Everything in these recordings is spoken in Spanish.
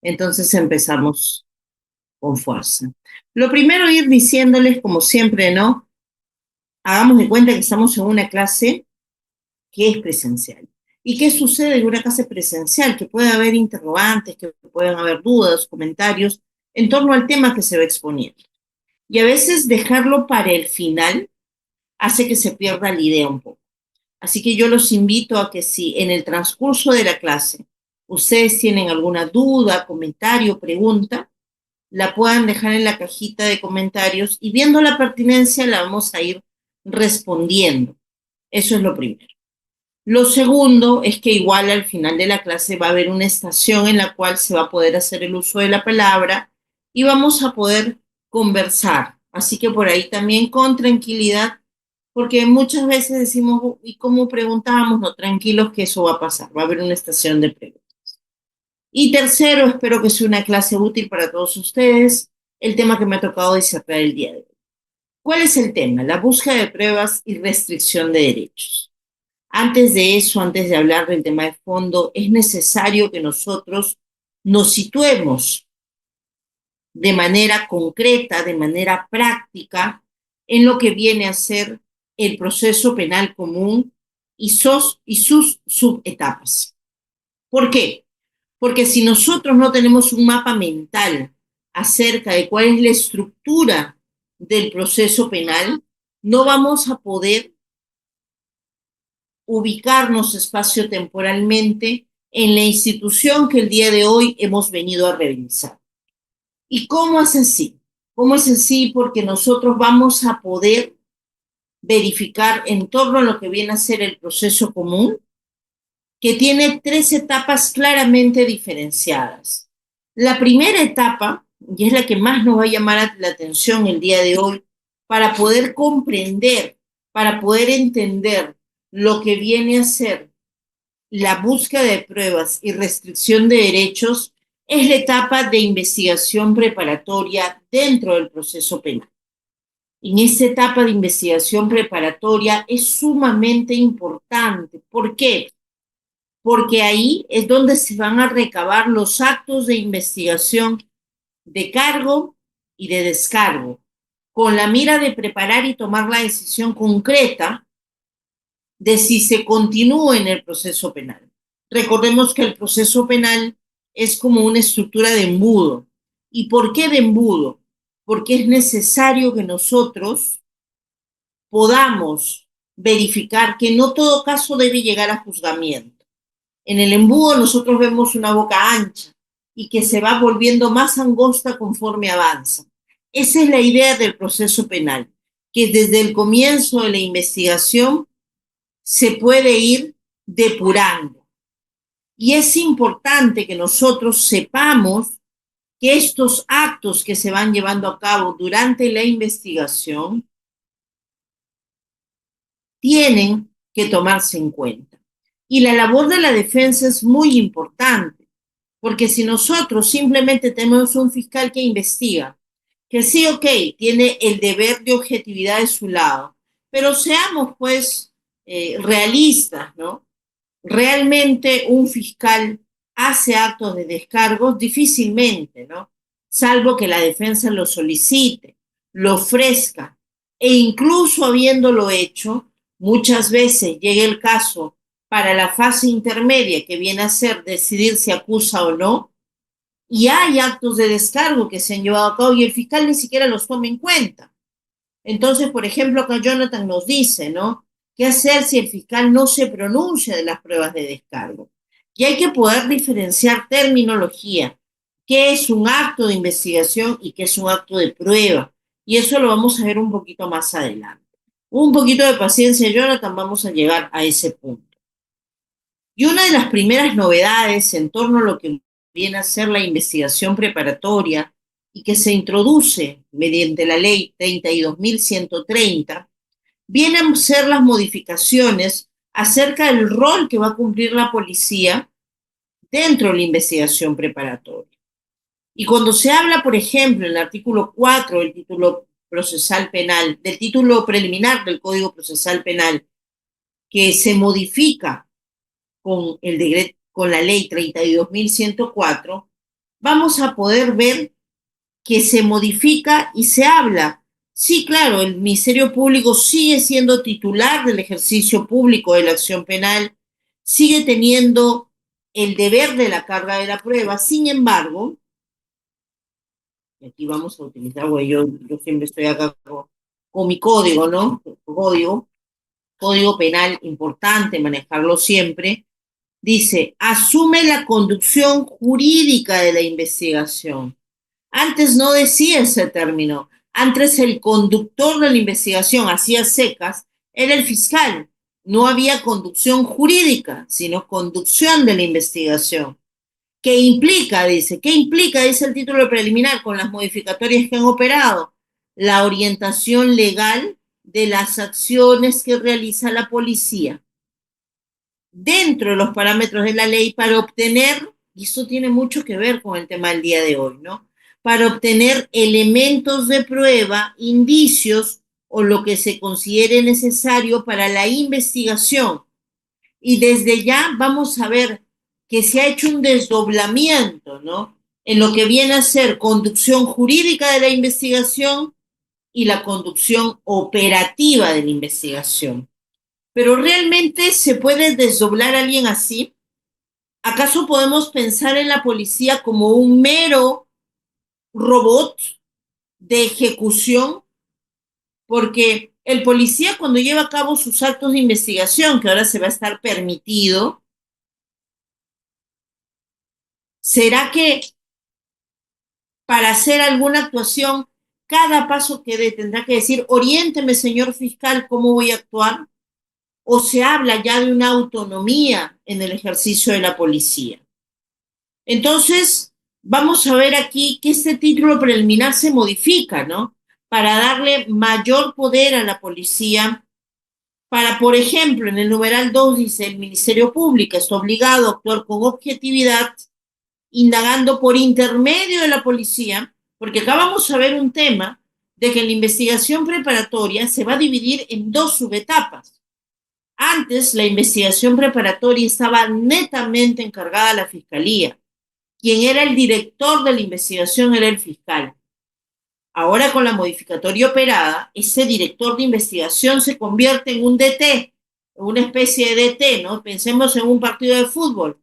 Entonces empezamos con fuerza. Lo primero, ir diciéndoles, como siempre, ¿no? Hagamos de cuenta que estamos en una clase que es presencial. ¿Y qué sucede en una clase presencial? Que puede haber interrogantes, que pueden haber dudas, comentarios en torno al tema que se va exponiendo. Y a veces dejarlo para el final hace que se pierda la idea un poco. Así que yo los invito a que si en el transcurso de la clase ustedes tienen alguna duda, comentario, pregunta, la puedan dejar en la cajita de comentarios y viendo la pertinencia la vamos a ir respondiendo. Eso es lo primero. Lo segundo es que igual al final de la clase va a haber una estación en la cual se va a poder hacer el uso de la palabra y vamos a poder conversar. Así que por ahí también con tranquilidad, porque muchas veces decimos, ¿y cómo preguntábamos? No, tranquilos que eso va a pasar, va a haber una estación de preguntas. Y tercero, espero que sea una clase útil para todos ustedes, el tema que me ha tocado disertar el día de hoy. ¿Cuál es el tema? La búsqueda de pruebas y restricción de derechos. Antes de eso, antes de hablar del tema de fondo, es necesario que nosotros nos situemos de manera concreta, de manera práctica, en lo que viene a ser el proceso penal común y sus subetapas. ¿Por qué? Porque si nosotros no tenemos un mapa mental acerca de cuál es la estructura del proceso penal, no vamos a poder ubicarnos espacio-temporalmente en la institución que el día de hoy hemos venido a revisar. ¿Y cómo es así? ¿Cómo es así? Porque nosotros vamos a poder verificar en torno a lo que viene a ser el proceso común, que tiene tres etapas claramente diferenciadas. La primera etapa, y es la que más nos va a llamar la atención el día de hoy, para poder comprender, para poder entender lo que viene a ser la búsqueda de pruebas y restricción de derechos, es la etapa de investigación preparatoria dentro del proceso penal. En esta etapa de investigación preparatoria es sumamente importante. ¿Por qué? Porque ahí es donde se van a recabar los actos de investigación de cargo y de descargo, con la mira de preparar y tomar la decisión concreta de si se continúa en el proceso penal. Recordemos que el proceso penal es como una estructura de embudo. ¿Y por qué de embudo? Porque es necesario que nosotros podamos verificar que no todo caso debe llegar a juzgamiento. En el embudo nosotros vemos una boca ancha y que se va volviendo más angosta conforme avanza. Esa es la idea del proceso penal, que desde el comienzo de la investigación se puede ir depurando. Y es importante que nosotros sepamos que estos actos que se van llevando a cabo durante la investigación tienen que tomarse en cuenta. Y la labor de la defensa es muy importante, porque si nosotros simplemente tenemos un fiscal que investiga, que sí, ok, tiene el deber de objetividad de su lado, pero seamos pues realistas, ¿no? Realmente un fiscal hace actos de descargos difícilmente, ¿no? Salvo que la defensa lo solicite, lo ofrezca, e incluso habiéndolo hecho, muchas veces llega el caso para la fase intermedia que viene a ser decidir si acusa o no, y hay actos de descargo que se han llevado a cabo y el fiscal ni siquiera los toma en cuenta. Entonces, por ejemplo, acá Jonathan nos dice, ¿no? ¿Qué hacer si el fiscal no se pronuncia de las pruebas de descargo? Y hay que poder diferenciar terminología, qué es un acto de investigación y qué es un acto de prueba. Y eso lo vamos a ver un poquito más adelante. Un poquito de paciencia, Jonathan, vamos a llegar a ese punto. Y una de las primeras novedades en torno a lo que viene a ser la investigación preparatoria y que se introduce mediante la ley 32.130, vienen a ser las modificaciones acerca del rol que va a cumplir la policía dentro de la investigación preparatoria. Y cuando se habla, por ejemplo, en el artículo 4 del título procesal penal, del título preliminar del Código Procesal Penal, que se modifica con la ley 32.104, vamos a poder ver que se modifica y se habla. Sí, claro, el Ministerio Público sigue siendo titular del ejercicio público de la acción penal, sigue teniendo el deber de la carga de la prueba. Sin embargo, y aquí vamos a utilizar, bueno, yo siempre estoy acá con mi código, ¿no? Código penal, importante manejarlo siempre. Dice, asume la conducción jurídica de la investigación. Antes no decía ese término. Antes el conductor de la investigación, hacía secas, era el fiscal. No había conducción jurídica, sino conducción de la investigación. ¿Qué implica? Dice. ¿Qué implica? Dice el título preliminar con las modificatorias que han operado. La orientación legal de las acciones que realiza la policía dentro de los parámetros de la ley para obtener, y esto tiene mucho que ver con el tema del día de hoy, ¿no? Para obtener elementos de prueba, indicios o lo que se considere necesario para la investigación. Y desde ya vamos a ver que se ha hecho un desdoblamiento, ¿no? En lo que viene a ser conducción jurídica de la investigación y la conducción operativa de la investigación. Pero realmente se puede desdoblar a alguien así. ¿Acaso podemos pensar en la policía como un mero robot de ejecución? Porque el policía cuando lleva a cabo sus actos de investigación, que ahora se va a estar permitido, ¿será que para hacer alguna actuación, cada paso que dé tendrá que decir, oriénteme, señor fiscal, cómo voy a actuar? ¿O se habla ya de una autonomía en el ejercicio de la policía? Entonces, vamos a ver aquí que este título preliminar se modifica, ¿no? Para darle mayor poder a la policía, para, por ejemplo, en el numeral 2 dice, el Ministerio Público está obligado a actuar con objetividad, indagando por intermedio de la policía, porque acá vamos a ver un tema de que la investigación preparatoria se va a dividir en dos subetapas. Antes, la investigación preparatoria estaba netamente encargada a la Fiscalía. Quien era el director de la investigación era el fiscal. Ahora con la modificatoria operada, ese director de investigación se convierte en un DT, una especie de DT, ¿no? Pensemos en un partido de fútbol.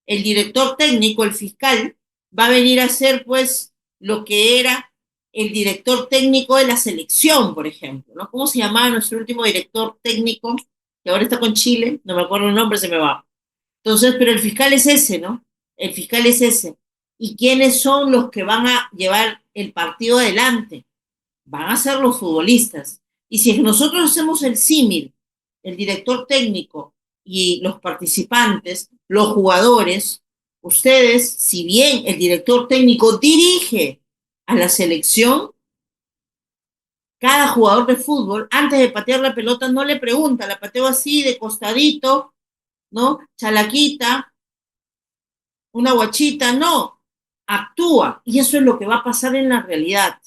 El director técnico, el fiscal, va a venir a ser pues lo que era el director técnico de la selección, por ejemplo, ¿no? ¿Cómo se llamaba nuestro último director técnico? Que ahora está con Chile, no me acuerdo el nombre, se me va. Entonces, pero el fiscal es ese, ¿no? El fiscal es ese. ¿Y quiénes son los que van a llevar el partido adelante? Van a ser los futbolistas. Y si nosotros hacemos el símil, el director técnico y los participantes, los jugadores, ustedes, si bien el director técnico dirige a la selección, cada jugador de fútbol, antes de patear la pelota, no le pregunta, la pateo así, de costadito, ¿no? Chalaquita, una guachita, no, actúa. Y eso es lo que va a pasar en la realidad,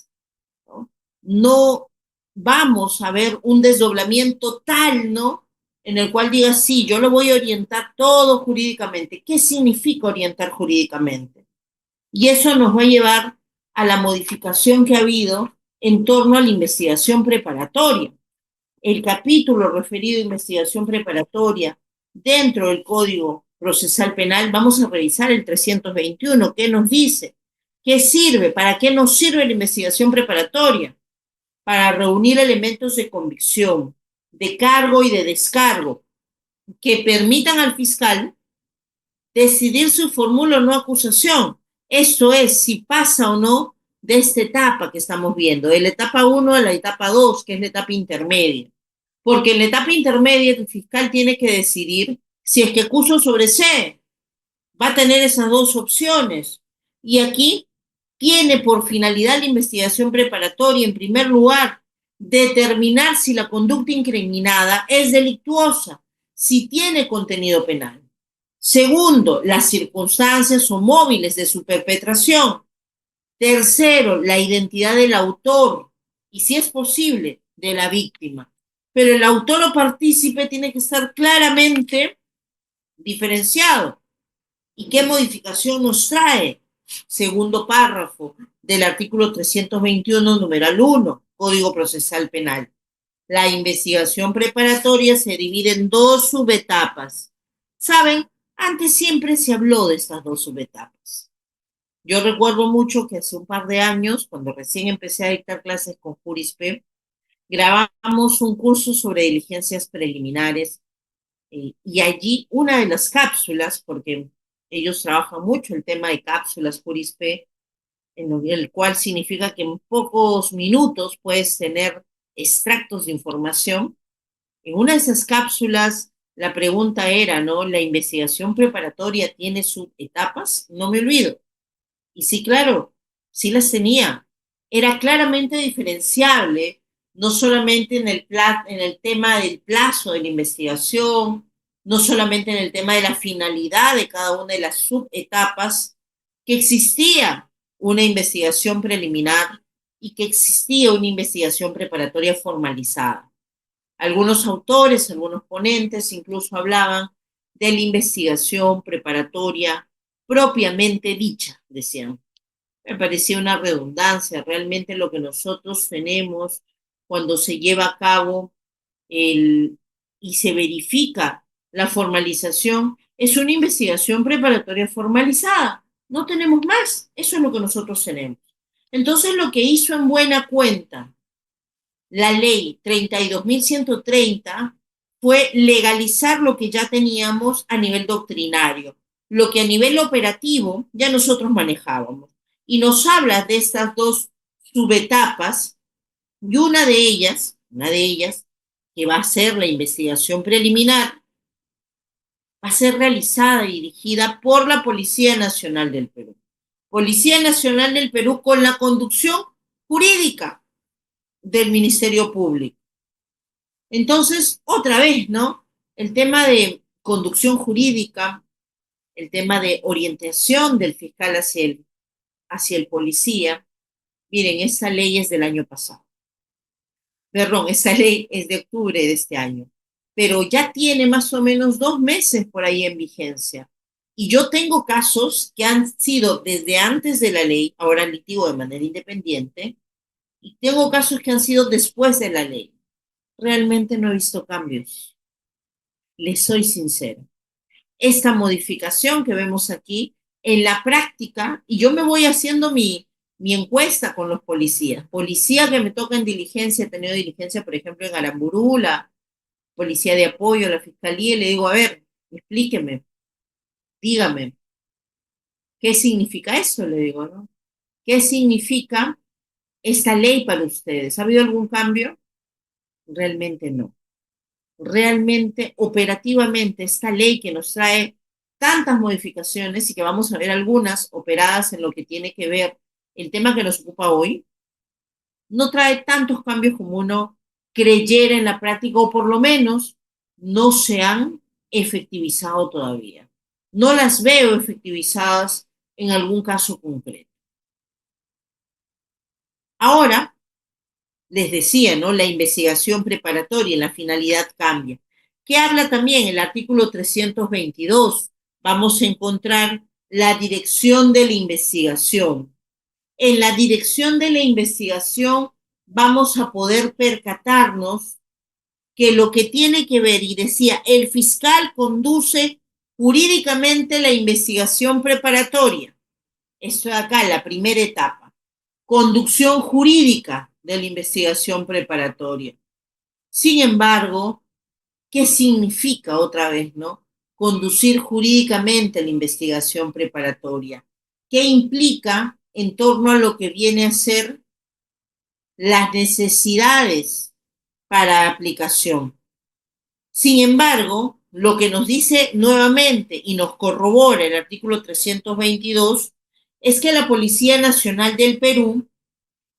¿no? No vamos a ver un desdoblamiento tal, ¿no? En el cual diga, sí, yo lo voy a orientar todo jurídicamente. ¿Qué significa orientar jurídicamente? Y eso nos va a llevar a la modificación que ha habido en torno a la investigación preparatoria. El capítulo referido a investigación preparatoria dentro del Código Procesal Penal, vamos a revisar el 321. ¿Qué nos dice? ¿Qué sirve? ¿Para qué nos sirve la investigación preparatoria? Para reunir elementos de convicción, de cargo y de descargo que permitan al fiscal decidir si formula o no acusación. Eso es, si pasa o no de esta etapa que estamos viendo, de la etapa 1 a la etapa 2, que es la etapa intermedia. Porque en la etapa intermedia el fiscal tiene que decidir si es que acuso sobre C. Va a tener esas dos opciones. Y aquí tiene por finalidad la investigación preparatoria, en primer lugar, determinar si la conducta incriminada es delictuosa, si tiene contenido penal. Segundo, las circunstancias o móviles de su perpetración. Tercero, la identidad del autor y, si es posible, de la víctima. Pero el autor o partícipe tiene que estar claramente diferenciado. ¿Y qué modificación nos trae? segundo párrafo del artículo 321, numeral 1, Código Procesal Penal. La investigación preparatoria se divide en dos subetapas. ¿Saben? Antes siempre se habló de estas dos subetapas. Yo recuerdo mucho que hace un par de años, cuando recién empecé a dictar clases con Jurispe, grabamos un curso sobre diligencias preliminares y allí una de las cápsulas, porque ellos trabajan mucho el tema de cápsulas Jurispe, en el cual significa que en pocos minutos puedes tener extractos de información. En una de esas cápsulas, la pregunta era, ¿no? ¿La investigación preparatoria tiene subetapas? No me olvido. Y sí, claro, sí las tenía. Era claramente diferenciable, no solamente en el tema del plazo de la investigación, no solamente en el tema de la finalidad de cada una de las subetapas, que existía una investigación preliminar y que existía una investigación preparatoria formalizada. Algunos autores, algunos ponentes incluso hablaban de la investigación preparatoria propiamente dicha, decían. Me parecía una redundancia. Realmente lo que nosotros tenemos cuando se lleva a cabo y se verifica la formalización es una investigación preparatoria formalizada. No tenemos más. Eso es lo que nosotros tenemos. Entonces, lo que hizo en buena cuenta la ley 32.130 fue legalizar lo que ya teníamos a nivel doctrinario, lo que a nivel operativo ya nosotros manejábamos. Y nos habla de estas dos subetapas y una de ellas, que va a ser la investigación preliminar, va a ser realizada y dirigida por la Policía Nacional del Perú. Policía Nacional del Perú con la conducción jurídica del Ministerio Público. Entonces, otra vez, ¿no? El tema de conducción jurídica, el tema de orientación del fiscal hacia el policía. Miren, esa ley es del año pasado. Perdón, esa ley es de octubre de este año, pero ya tiene más o menos 2 meses por ahí en vigencia. Y yo tengo casos que han sido desde antes de la ley, ahora litigo de manera independiente, y tengo casos que han sido después de la ley. Realmente no he visto cambios. Les soy sincera. Esta modificación que vemos aquí, en la práctica, y yo me voy haciendo mi encuesta con los policías. Policía que me toca en diligencia, he tenido diligencia, por ejemplo, en Aramburú, la policía de apoyo, la fiscalía, y le digo, a ver, explíqueme, dígame, ¿qué significa eso? Le digo, ¿no? ¿Qué significa esta ley para ustedes? ¿Ha habido algún cambio? Realmente no. Realmente, operativamente, esta ley que nos trae tantas modificaciones y que vamos a ver algunas operadas en lo que tiene que ver el tema que nos ocupa hoy, no trae tantos cambios como uno creyera en la práctica, o por lo menos no se han efectivizado todavía. No las veo efectivizadas en algún caso concreto. Ahora, les decía, ¿no? La investigación preparatoria y la finalidad cambia. ¿Qué habla también el artículo 322? Vamos a encontrar la dirección de la investigación. En la dirección de la investigación vamos a poder percatarnos que lo que tiene que ver, y decía, el fiscal conduce jurídicamente la investigación preparatoria. Esto de acá, la primera etapa. Conducción jurídica de la investigación preparatoria. Sin embargo, ¿qué significa otra vez, no? Conducir jurídicamente la investigación preparatoria. ¿Qué implica en torno a lo que viene a ser las necesidades para aplicación? Sin embargo, lo que nos dice nuevamente y nos corrobora el artículo 322 es que la Policía Nacional del Perú,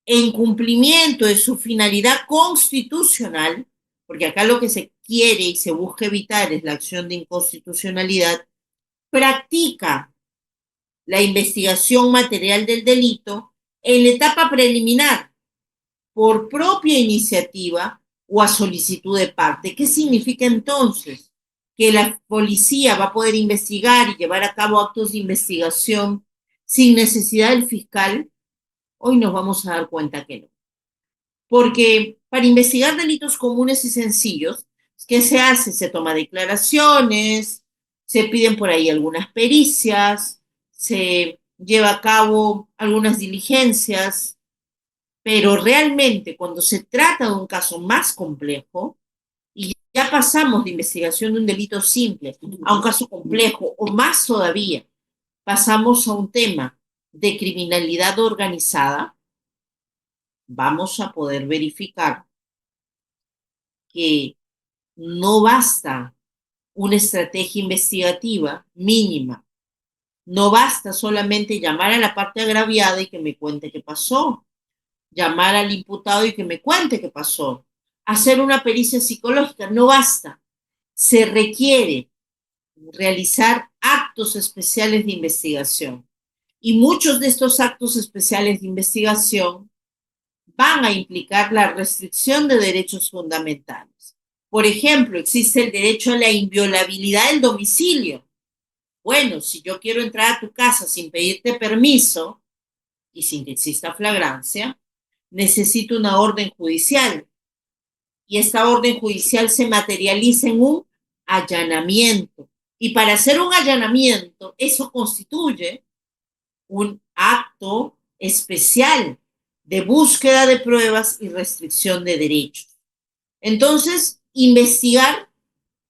en cumplimiento de su finalidad constitucional, porque acá lo que se quiere y se busca evitar es la acción de inconstitucionalidad, practica la investigación material del delito en la etapa preliminar, por propia iniciativa o a solicitud de parte. ¿Qué significa entonces? Que la policía va a poder investigar y llevar a cabo actos de investigación sin necesidad del fiscal? Hoy nos vamos a dar cuenta que no. Porque para investigar delitos comunes y sencillos, ¿qué se hace? Se toma declaraciones, se piden por ahí algunas pericias, se lleva a cabo algunas diligencias, pero realmente cuando se trata de un caso más complejo, y ya pasamos de investigación de un delito simple a un caso complejo, o más todavía, pasamos a un tema de criminalidad organizada, vamos a poder verificar que no basta una estrategia investigativa mínima, no basta solamente llamar a la parte agraviada y que me cuente qué pasó, llamar al imputado y que me cuente qué pasó, hacer una pericia psicológica, no basta. Se requiere realizar actos especiales de investigación. Y muchos de estos actos especiales de investigación van a implicar la restricción de derechos fundamentales. Por ejemplo, existe el derecho a la inviolabilidad del domicilio. Bueno, si yo quiero entrar a tu casa sin pedirte permiso y sin que exista flagrancia, necesito una orden judicial. Y esta orden judicial se materializa en un allanamiento. Y para hacer un allanamiento, eso constituye un acto especial de búsqueda de pruebas y restricción de derechos. Entonces, investigar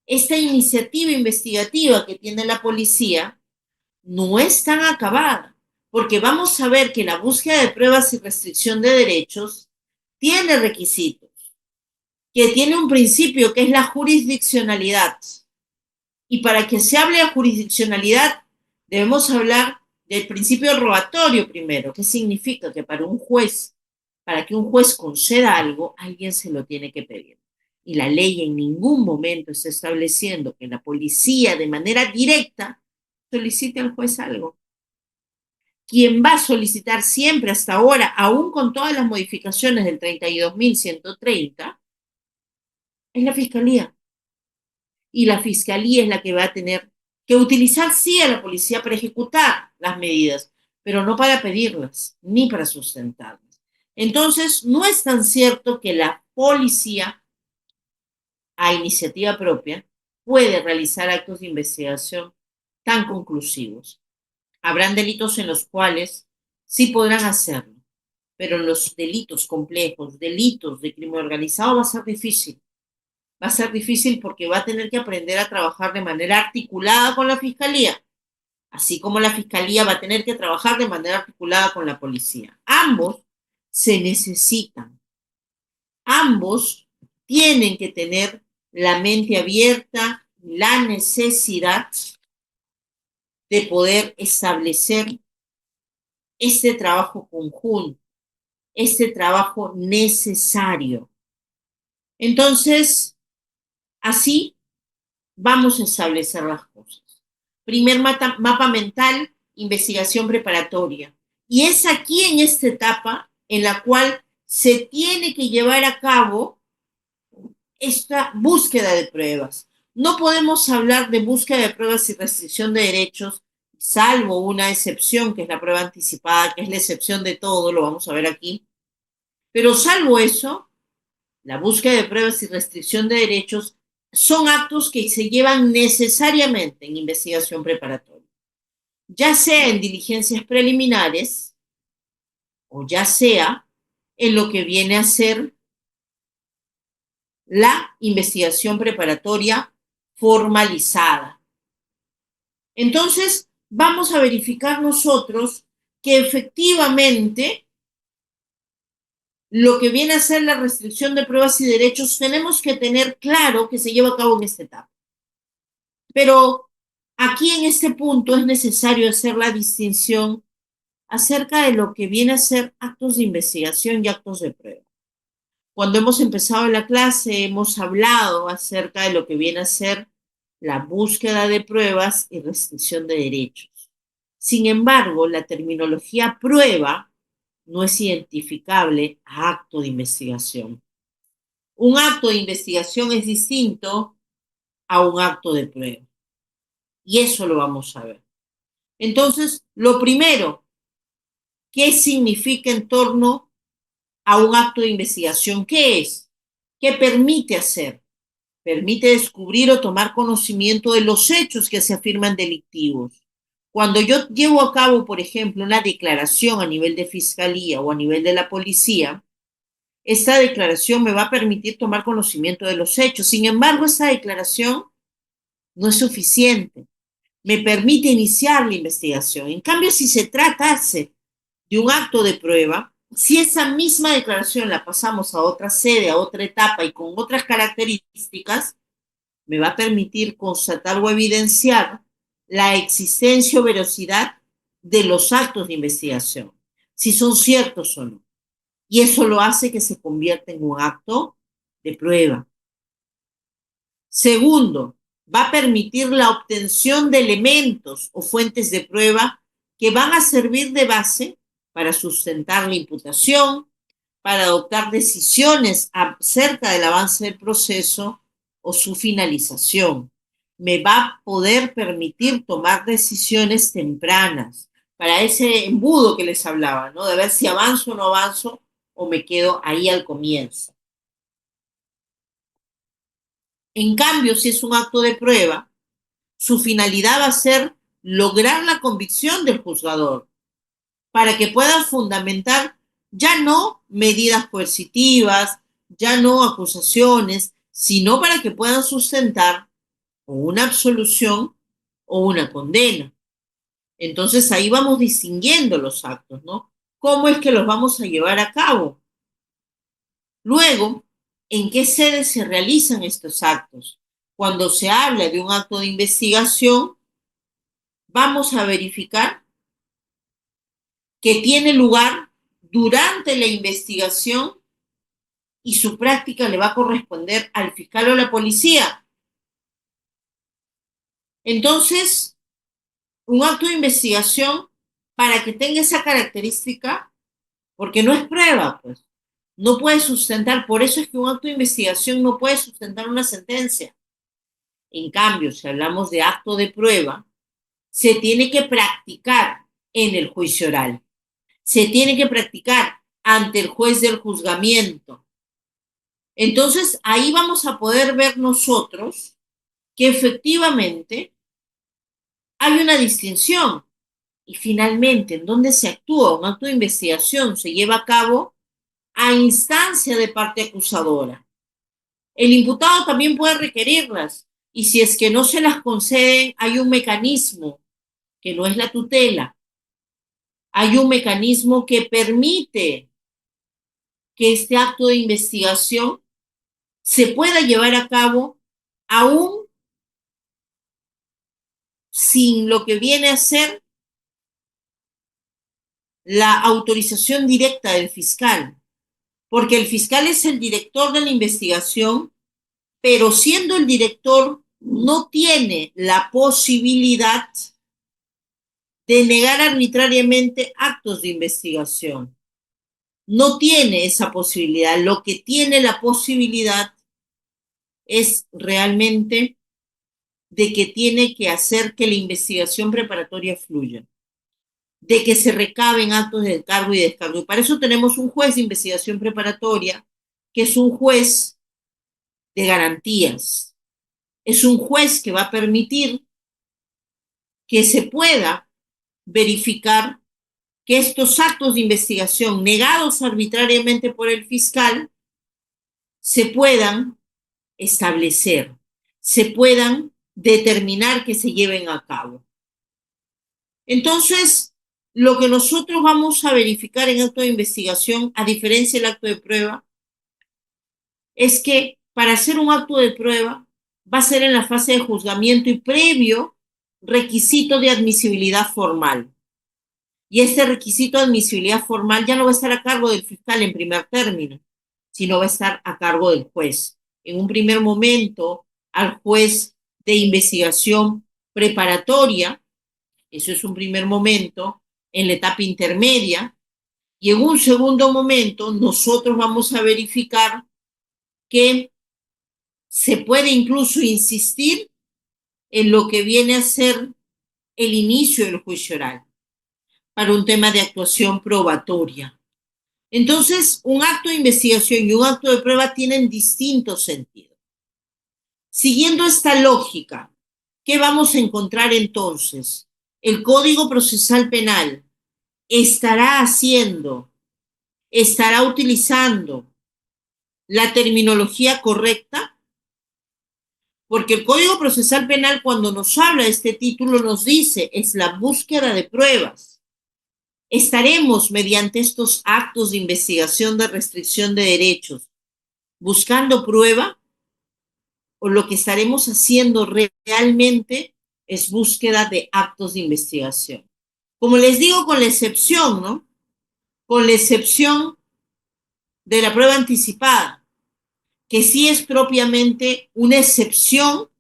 esta iniciativa investigativa que tiene la policía no es tan acabada, porque vamos a ver que la búsqueda de pruebas y restricción de derechos tiene requisitos, que tiene un principio que es la jurisdiccionalidad. Y para que se hable de jurisdiccionalidad, debemos hablar del principio rogatorio primero. ¿Qué significa? Que para que un juez conceda algo, alguien se lo tiene que pedir. Y la ley en ningún momento está estableciendo que la policía de manera directa solicite al juez algo. Quien va a solicitar siempre hasta ahora, aún con todas las modificaciones del 32.130, es la fiscalía. Y la fiscalía es la que va a tener que utilizar sí a la policía para ejecutar las medidas, pero no para pedirlas ni para sustentarlas. Entonces, no es tan cierto que la policía, a iniciativa propia, puede realizar actos de investigación tan conclusivos. Habrán delitos en los cuales sí podrán hacerlo, pero en los delitos complejos, delitos de crimen organizado, va a ser difícil. Va a ser difícil porque va a tener que aprender a trabajar de manera articulada con la fiscalía, así como la fiscalía va a tener que trabajar de manera articulada con la policía. Ambos se necesitan, ambos tienen que tener la mente abierta, la necesidad de poder establecer este trabajo conjunto, este trabajo necesario. Entonces, así vamos a establecer las cosas. Primer mapa mental, investigación preparatoria. Y es aquí en esta etapa en la cual se tiene que llevar a cabo esta búsqueda de pruebas. No podemos hablar de búsqueda de pruebas y restricción de derechos, salvo una excepción, que es la prueba anticipada, que es la excepción de todo, lo vamos a ver aquí. Pero salvo eso, la búsqueda de pruebas y restricción de derechos son actos que se llevan necesariamente en investigación preparatoria, ya sea en diligencias preliminares o ya sea en lo que viene a ser la investigación preparatoria formalizada. Entonces, vamos a verificar nosotros que efectivamente lo que viene a ser la restricción de pruebas y derechos, tenemos que tener claro que se lleva a cabo en esta etapa. Pero aquí en este punto es necesario hacer la distinción acerca de lo que viene a ser actos de investigación y actos de prueba. Cuando hemos empezado la clase hemos hablado acerca de lo que viene a ser la búsqueda de pruebas y restricción de derechos. Sin embargo, la terminología prueba no es identificable a acto de investigación. Un acto de investigación es distinto a un acto de prueba. Y eso lo vamos a ver. Entonces, lo primero qué significa en torno a un acto de investigación. ¿Qué es? ¿Qué permite hacer? Permite descubrir o tomar conocimiento de los hechos que se afirman delictivos. Cuando yo llevo a cabo, por ejemplo, una declaración a nivel de fiscalía o a nivel de la policía, esta declaración me va a permitir tomar conocimiento de los hechos. Sin embargo, esta declaración no es suficiente. Me permite iniciar la investigación. En cambio, si se tratase de un acto de prueba, si esa misma declaración la pasamos a otra sede, a otra etapa y con otras características, me va a permitir constatar o evidenciar la existencia o veracidad de los actos de investigación, si son ciertos o no. Y eso lo hace que se convierta en un acto de prueba. Segundo, va a permitir la obtención de elementos o fuentes de prueba que van a servir de base para sustentar la imputación, para adoptar decisiones acerca del avance del proceso o su finalización. Me va a poder permitir tomar decisiones tempranas para ese embudo que les hablaba, ¿no? De ver si avanzo o no avanzo o me quedo ahí al comienzo. En cambio, si es un acto de prueba, su finalidad va a ser lograr la convicción del juzgador para que pueda fundamentar ya no medidas coercitivas, ya no acusaciones, sino para que puedan sustentar o una absolución o una condena. Entonces ahí vamos distinguiendo los actos, ¿no? ¿Cómo es que los vamos a llevar a cabo? Luego, ¿en qué sede se realizan estos actos? Cuando se habla de un acto de investigación, vamos a verificar que tiene lugar durante la investigación y su práctica le va a corresponder al fiscal o la policía. Entonces, un acto de investigación, para que tenga esa característica, porque no es prueba, pues, no puede sustentar, por eso es que un acto de investigación no puede sustentar una sentencia. En cambio, si hablamos de acto de prueba, se tiene que practicar en el juicio oral, se tiene que practicar ante el juez del juzgamiento. Entonces, ahí vamos a poder ver nosotros que efectivamente hay una distinción. Y finalmente, ¿en dónde se actúa? Un acto de investigación se lleva a cabo a instancia de parte acusadora. El imputado también puede requerirlas y si es que no se las conceden, hay un mecanismo que no es la tutela. Hay un mecanismo que permite que este acto de investigación se pueda llevar a cabo aún sin lo que viene a ser la autorización directa del fiscal, porque el fiscal es el director de la investigación, pero siendo el director no tiene la posibilidad de negar arbitrariamente actos de investigación. No tiene esa posibilidad. Lo que tiene la posibilidad es realmente de que tiene que hacer que la investigación preparatoria fluya, de que se recaben actos de cargo y descargo. Y para eso tenemos un juez de investigación preparatoria, que es un juez de garantías. Es un juez que va a permitir que se pueda verificar que estos actos de investigación negados arbitrariamente por el fiscal se puedan establecer, se puedan determinar que se lleven a cabo. Entonces, lo que nosotros vamos a verificar en acto de investigación, a diferencia del acto de prueba, es que para hacer un acto de prueba va a ser en la fase de juzgamiento y previo requisito de admisibilidad formal. Y este requisito de admisibilidad formal ya no va a estar a cargo del fiscal en primer término, sino va a estar a cargo del juez. En un primer momento, al juez de investigación preparatoria, eso es un primer momento, en la etapa intermedia, y en un segundo momento nosotros vamos a verificar que se puede incluso insistir en lo que viene a ser el inicio del juicio oral. para un tema de actuación probatoria. Entonces, un acto de investigación y un acto de prueba tienen distintos sentidos. Siguiendo esta lógica, ¿qué vamos a encontrar entonces? El Código Procesal Penal estará utilizando la terminología correcta, porque el Código Procesal Penal, cuando nos habla de este título, nos dice, es la búsqueda de pruebas. Estaremos, mediante estos actos de investigación de restricción de derechos, buscando prueba, o lo que estaremos haciendo realmente es búsqueda de actos de investigación. Como les digo, con la excepción, ¿no? Con la excepción de la prueba anticipada, que sí es propiamente una excepción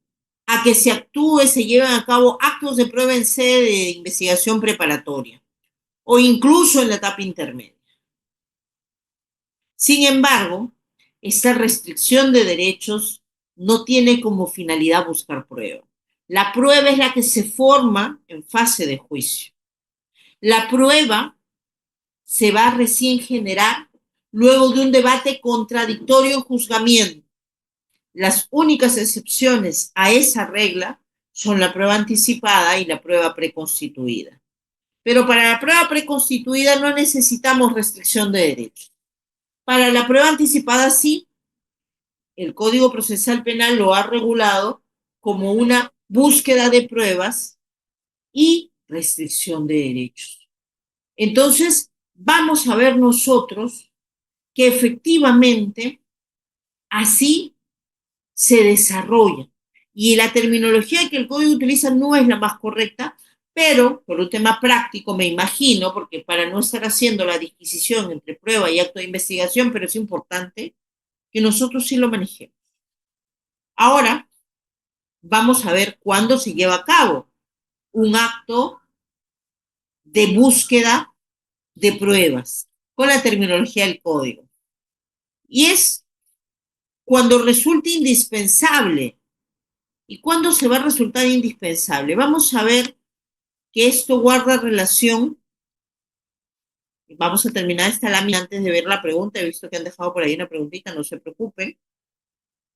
a que se actúe, se lleven a cabo actos de prueba en sede de investigación preparatoria o incluso en la etapa intermedia. Sin embargo, esta restricción de derechos no tiene como finalidad buscar prueba. La prueba es la que se forma en fase de juicio. La prueba se va a recién generar luego de un debate contradictorio en juzgamiento. Las únicas excepciones a esa regla son la prueba anticipada y la prueba preconstituida. Pero para la prueba preconstituida no necesitamos restricción de derechos. Para la prueba anticipada sí, el Código Procesal Penal lo ha regulado como una búsqueda de pruebas y restricción de derechos. Entonces, vamos a ver nosotros que efectivamente así se desarrolla. Y la terminología que el código utiliza no es la más correcta, pero por un tema práctico me imagino, porque para no estar haciendo la disquisición entre prueba y acto de investigación, pero es importante que nosotros sí lo manejemos. Ahora, vamos a ver cuándo se lleva a cabo un acto de búsqueda de pruebas con la terminología del código. Y es cuando resulte indispensable. ¿Y cuándo se va a resultar indispensable? Vamos a ver que esto guarda relación. Vamos a terminar esta lámina antes de ver la pregunta. He visto que han dejado por ahí una preguntita, no se preocupen.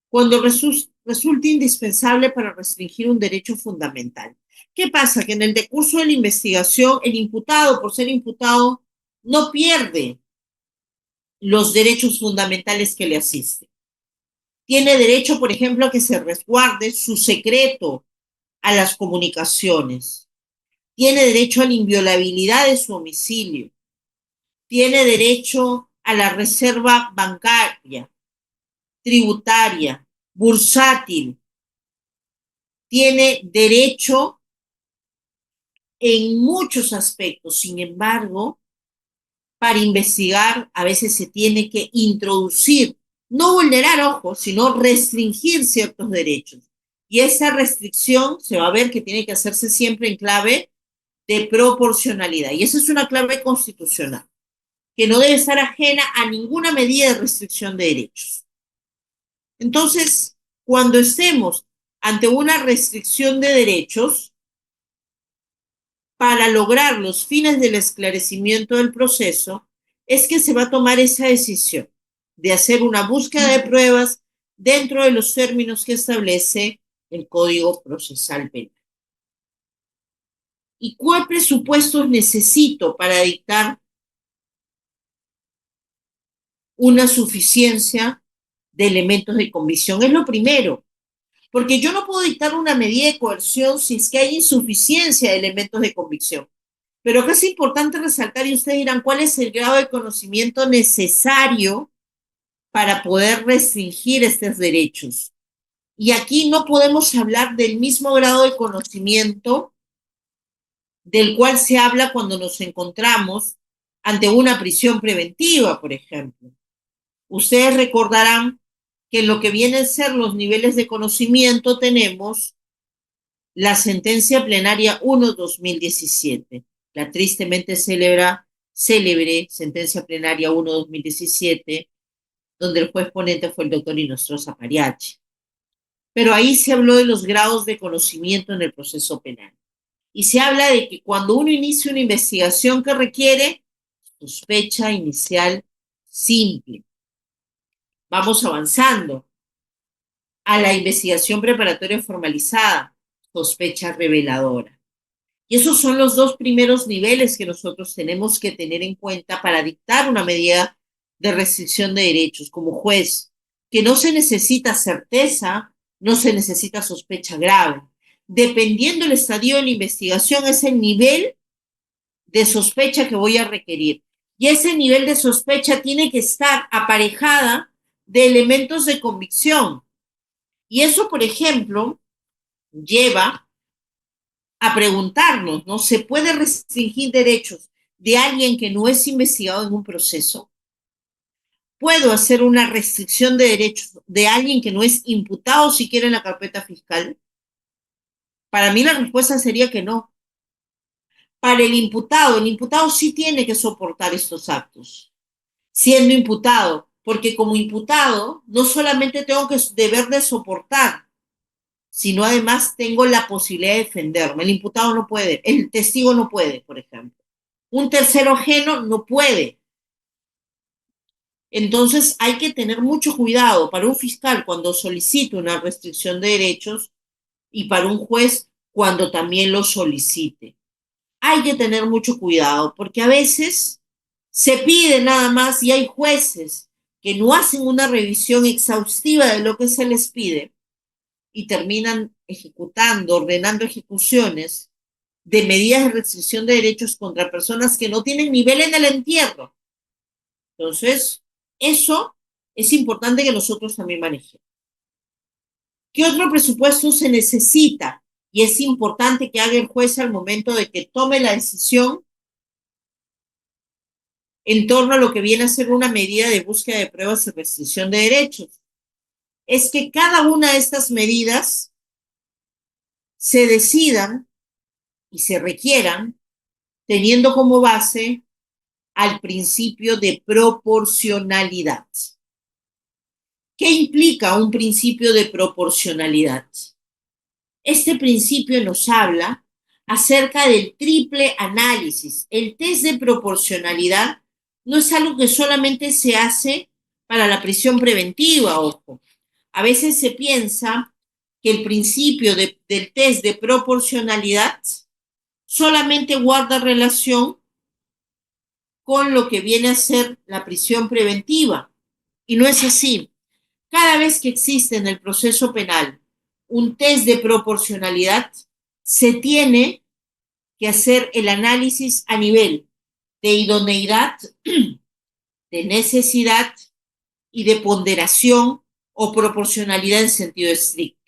Cuando resulte indispensable para restringir un derecho fundamental. ¿Qué pasa? Que en el decurso de la investigación, el imputado, por ser imputado, no pierde los derechos fundamentales que le asisten. Tiene derecho, por ejemplo, a que se resguarde su secreto a las comunicaciones. Tiene derecho a la inviolabilidad de su domicilio. Tiene derecho a la reserva bancaria, tributaria, bursátil. Tiene derecho en muchos aspectos. Sin embargo, para investigar a veces se tiene que introducir, no vulnerar, ojo, sino restringir ciertos derechos. Y esa restricción se va a ver que tiene que hacerse siempre en clave de proporcionalidad. Y esa es una clave constitucional, que no debe estar ajena a ninguna medida de restricción de derechos. Entonces, cuando estemos ante una restricción de derechos, para lograr los fines del esclarecimiento del proceso, es que se va a tomar esa decisión de hacer una búsqueda de pruebas dentro de los términos que establece el Código Procesal Penal. ¿Y cuál presupuestos necesito para dictar una suficiencia de elementos de convicción? Es lo primero, porque yo no puedo dictar una medida de coerción si es que hay insuficiencia de elementos de convicción. Pero acá es importante resaltar, y ustedes dirán, ¿cuál es el grado de conocimiento necesario para poder restringir estos derechos? Y aquí no podemos hablar del mismo grado de conocimiento del cual se habla cuando nos encontramos ante una prisión preventiva, por ejemplo. Ustedes recordarán que en lo que vienen a ser los niveles de conocimiento tenemos la sentencia plenaria 1/2017, la tristemente célebre sentencia plenaria 1/2017, donde el juez ponente fue el doctor Inostroza Pariachi. Pero ahí se habló de los grados de conocimiento en el proceso penal. y se habla de que cuando uno inicia una investigación que requiere sospecha inicial simple, vamos avanzando a la investigación preparatoria formalizada, sospecha reveladora. Y esos son los dos primeros niveles que nosotros tenemos que tener en cuenta para dictar una medida de restricción de derechos como juez, que no se necesita certeza, no se necesita sospecha grave. Dependiendo del estadio de la investigación, es el nivel de sospecha que voy a requerir. Y ese nivel de sospecha tiene que estar aparejada de elementos de convicción. Y eso, por ejemplo, lleva a preguntarnos, ¿no? ¿Se puede restringir derechos de alguien que no es investigado en un proceso? ¿Puedo hacer una restricción de derechos de alguien que no es imputado siquiera en la carpeta fiscal? Para mí la respuesta sería que no. Para el imputado sí tiene que soportar estos actos, siendo imputado, porque como imputado no solamente tengo que deber de soportar, sino además tengo la posibilidad de defenderme. El imputado no puede, el testigo no puede, por ejemplo. Un tercero ajeno no puede. Entonces hay que tener mucho cuidado para un fiscal cuando solicite una restricción de derechos y para un juez cuando también lo solicite. Hay que tener mucho cuidado porque a veces se pide nada más y hay jueces que no hacen una revisión exhaustiva de lo que se les pide y terminan ejecutando, ordenando ejecuciones de medidas de restricción de derechos contra personas que no tienen nivel en el entierro. Entonces, eso es importante que nosotros también manejemos. ¿Qué otro presupuesto se necesita? Y es importante que haga el juez al momento de que tome la decisión en torno a lo que viene a ser una medida de búsqueda de pruebas y restricción de derechos. Es que cada una de estas medidas se decidan y se requieran teniendo como base al principio de proporcionalidad. ¿Qué implica un principio de proporcionalidad? Este principio nos habla acerca del triple análisis. El test de proporcionalidad no es algo que solamente se hace para la prisión preventiva, ojo. A veces se piensa que el principio del test de proporcionalidad solamente guarda relación con lo que viene a ser la prisión preventiva. Y no es así. Cada vez que existe en el proceso penal un test de proporcionalidad, se tiene que hacer el análisis a nivel de idoneidad, de necesidad y de ponderación o proporcionalidad en sentido estricto.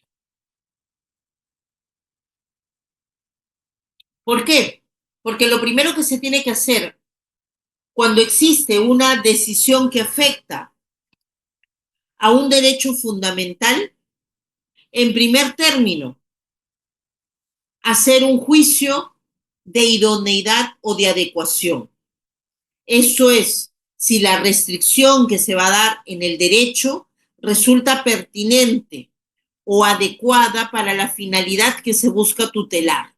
¿Por qué? Porque lo primero que se tiene que hacer cuando existe una decisión que afecta a un derecho fundamental, en primer término, hacer un juicio de idoneidad o de adecuación. Eso es, si la restricción que se va a dar en el derecho resulta pertinente o adecuada para la finalidad que se busca tutelar.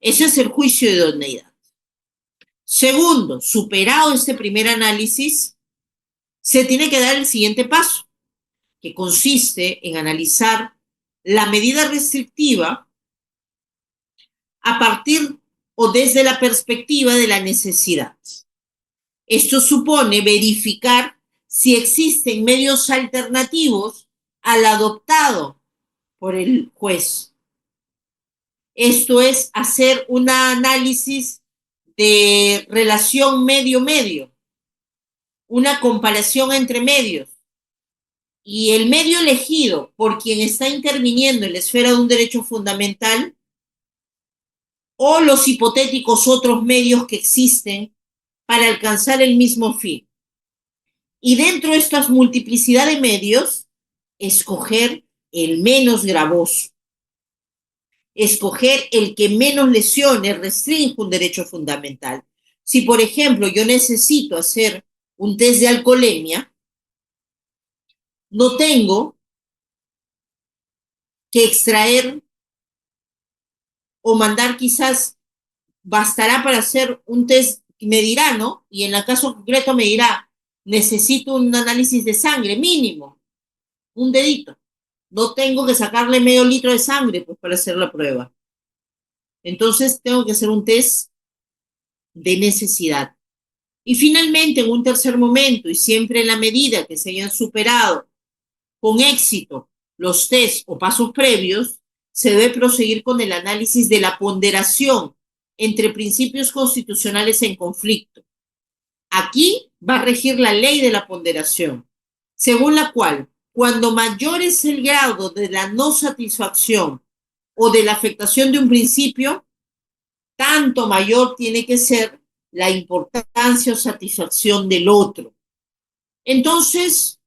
Ese es el juicio de idoneidad. Segundo, superado este primer análisis, se tiene que dar el siguiente paso, que consiste en analizar la medida restrictiva a partir o desde la perspectiva de la necesidad. Esto supone verificar si existen medios alternativos al adoptado por el juez. Esto es hacer un análisis de relación medio-medio, una comparación entre medios. Y el medio elegido por quien está interviniendo en la esfera de un derecho fundamental o los hipotéticos otros medios que existen para alcanzar el mismo fin. Y dentro de estas multiplicidad de medios, escoger el menos gravoso, escoger el que menos lesiones restringe un derecho fundamental. Si, por ejemplo, yo necesito hacer un test de alcoholemia, no tengo que extraer o mandar quizás, bastará para hacer un test, me dirá, ¿no? Y en el caso concreto me dirá, necesito un análisis de sangre mínimo, un dedito. No tengo que sacarle medio litro de sangre pues, para hacer la prueba. Entonces tengo que hacer un test de necesidad. Y finalmente, en un tercer momento, y siempre en la medida que se hayan superado con éxito los test o pasos previos, se debe proseguir con el análisis de la ponderación entre principios constitucionales en conflicto. Aquí va a regir la ley de la ponderación, según la cual, cuando mayor es el grado de la no satisfacción o de la afectación de un principio, tanto mayor tiene que ser la importancia o satisfacción del otro. Entonces,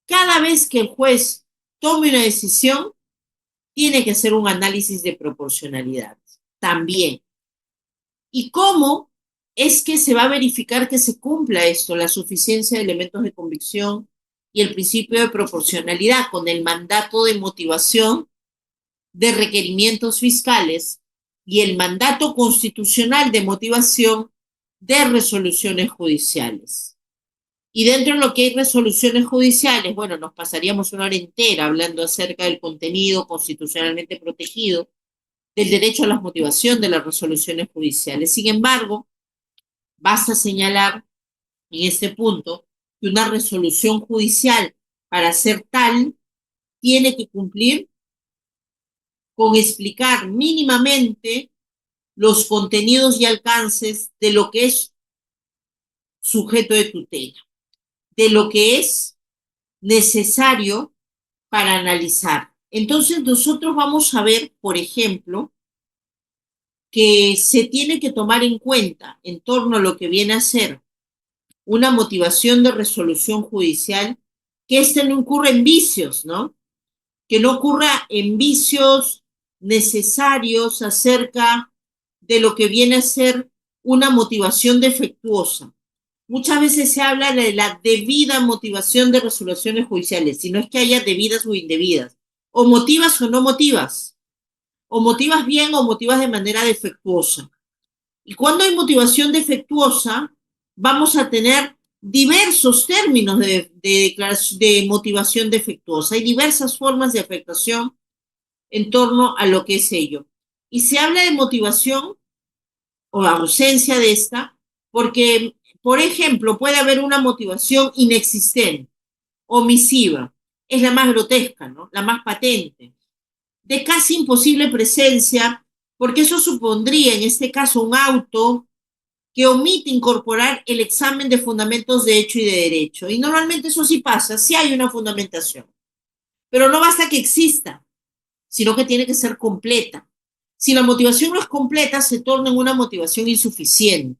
cada vez que el juez tome una decisión, tiene que hacer un análisis de proporcionalidad también. ¿Y cómo es que se va a verificar que se cumpla esto, la suficiencia de elementos de convicción y el principio de proporcionalidad con el mandato de motivación de requerimientos fiscales y el mandato constitucional de motivación de resoluciones judiciales? Y dentro de lo que hay resoluciones judiciales, bueno, nos pasaríamos una hora entera hablando acerca del contenido constitucionalmente protegido, del derecho a la motivación de las resoluciones judiciales. Sin embargo, basta señalar en este punto que una resolución judicial, para ser tal, tiene que cumplir con explicar mínimamente los contenidos y alcances de lo que es sujeto de tutela, de lo que es necesario para analizar. Entonces, nosotros vamos a ver, por ejemplo, que se tiene que tomar en cuenta en torno a lo que viene a ser una motivación de resolución judicial, que éste no incurra en vicios, ¿no? Que no ocurra en vicios necesarios acerca de lo que viene a ser una motivación defectuosa. Muchas veces se habla de la debida motivación de resoluciones judiciales, si no es que haya debidas o indebidas. O motivas o no motivas. O motivas bien o motivas de manera defectuosa. Y cuando hay motivación defectuosa, vamos a tener diversos términos de motivación defectuosa. Hay diversas formas de afectación en torno a lo que es ello. Y se habla de motivación o ausencia de esta, porque, por ejemplo, puede haber una motivación inexistente, omisiva, es la más grotesca, ¿no? La más patente, de casi imposible presencia, porque eso supondría, en este caso, un auto que omite incorporar el examen de fundamentos de hecho y de derecho. Y normalmente eso sí pasa, sí hay una fundamentación, pero no basta que exista, sino que tiene que ser completa. Si la motivación no es completa, se torna en una motivación insuficiente.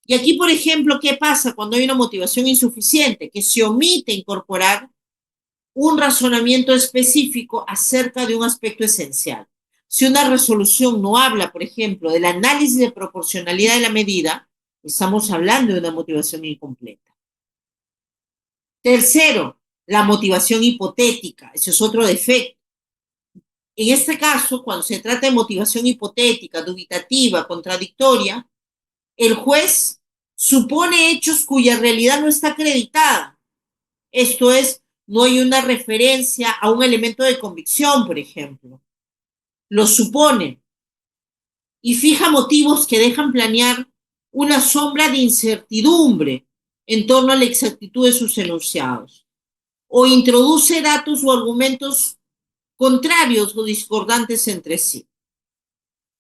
Y aquí, por ejemplo, ¿qué pasa cuando hay una motivación insuficiente? Que se omite incorporar un razonamiento específico acerca de un aspecto esencial. Si una resolución no habla, por ejemplo, del análisis de proporcionalidad de la medida, estamos hablando de una motivación incompleta. Tercero, la motivación hipotética. Ese es otro defecto. En este caso, cuando se trata de motivación hipotética, dubitativa, contradictoria, el juez supone hechos cuya realidad no está acreditada. Esto es, no hay una referencia a un elemento de convicción, por ejemplo. Lo supone y fija motivos que dejan planear una sombra de incertidumbre en torno a la exactitud de sus enunciados. O introduce datos o argumentos contrarios o discordantes entre sí.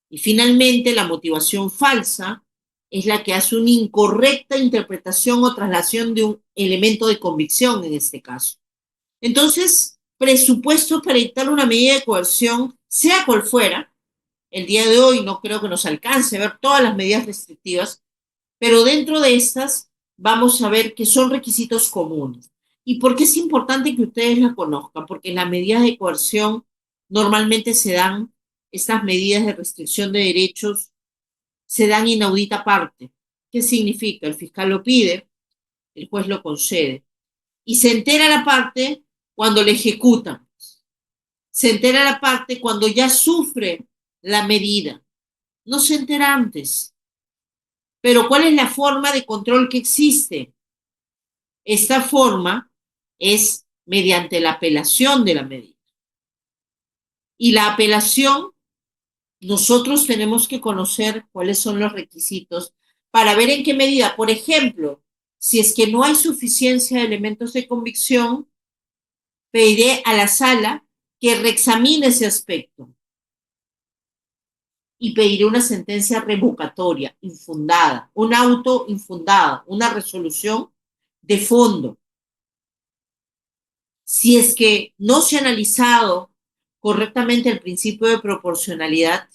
Y finalmente, la motivación falsa es la que hace una incorrecta interpretación o traslación de un elemento de convicción en este caso. Entonces, presupuestos para dictar una medida de coerción, sea cual fuera, el día de hoy no creo que nos alcance a ver todas las medidas restrictivas, pero dentro de estas vamos a ver que son requisitos comunes. ¿Y por qué es importante que ustedes la conozcan? Porque las medidas de coerción normalmente se dan, estas medidas de restricción de derechos se dan inaudita parte. ¿Qué significa? El fiscal lo pide, el juez lo concede. Y se entera la parte cuando le ejecutan. Se entera la parte cuando ya sufre la medida. No se entera antes. Pero ¿cuál es la forma de control que existe? Esta forma es mediante la apelación de la medida. Y la apelación, nosotros tenemos que conocer cuáles son los requisitos para ver en qué medida, por ejemplo, si es que no hay suficiencia de elementos de convicción, pediré a la sala que reexamine ese aspecto y pediré una sentencia revocatoria, infundada, un auto infundado, una resolución de fondo. Si es que no se ha analizado correctamente el principio de proporcionalidad,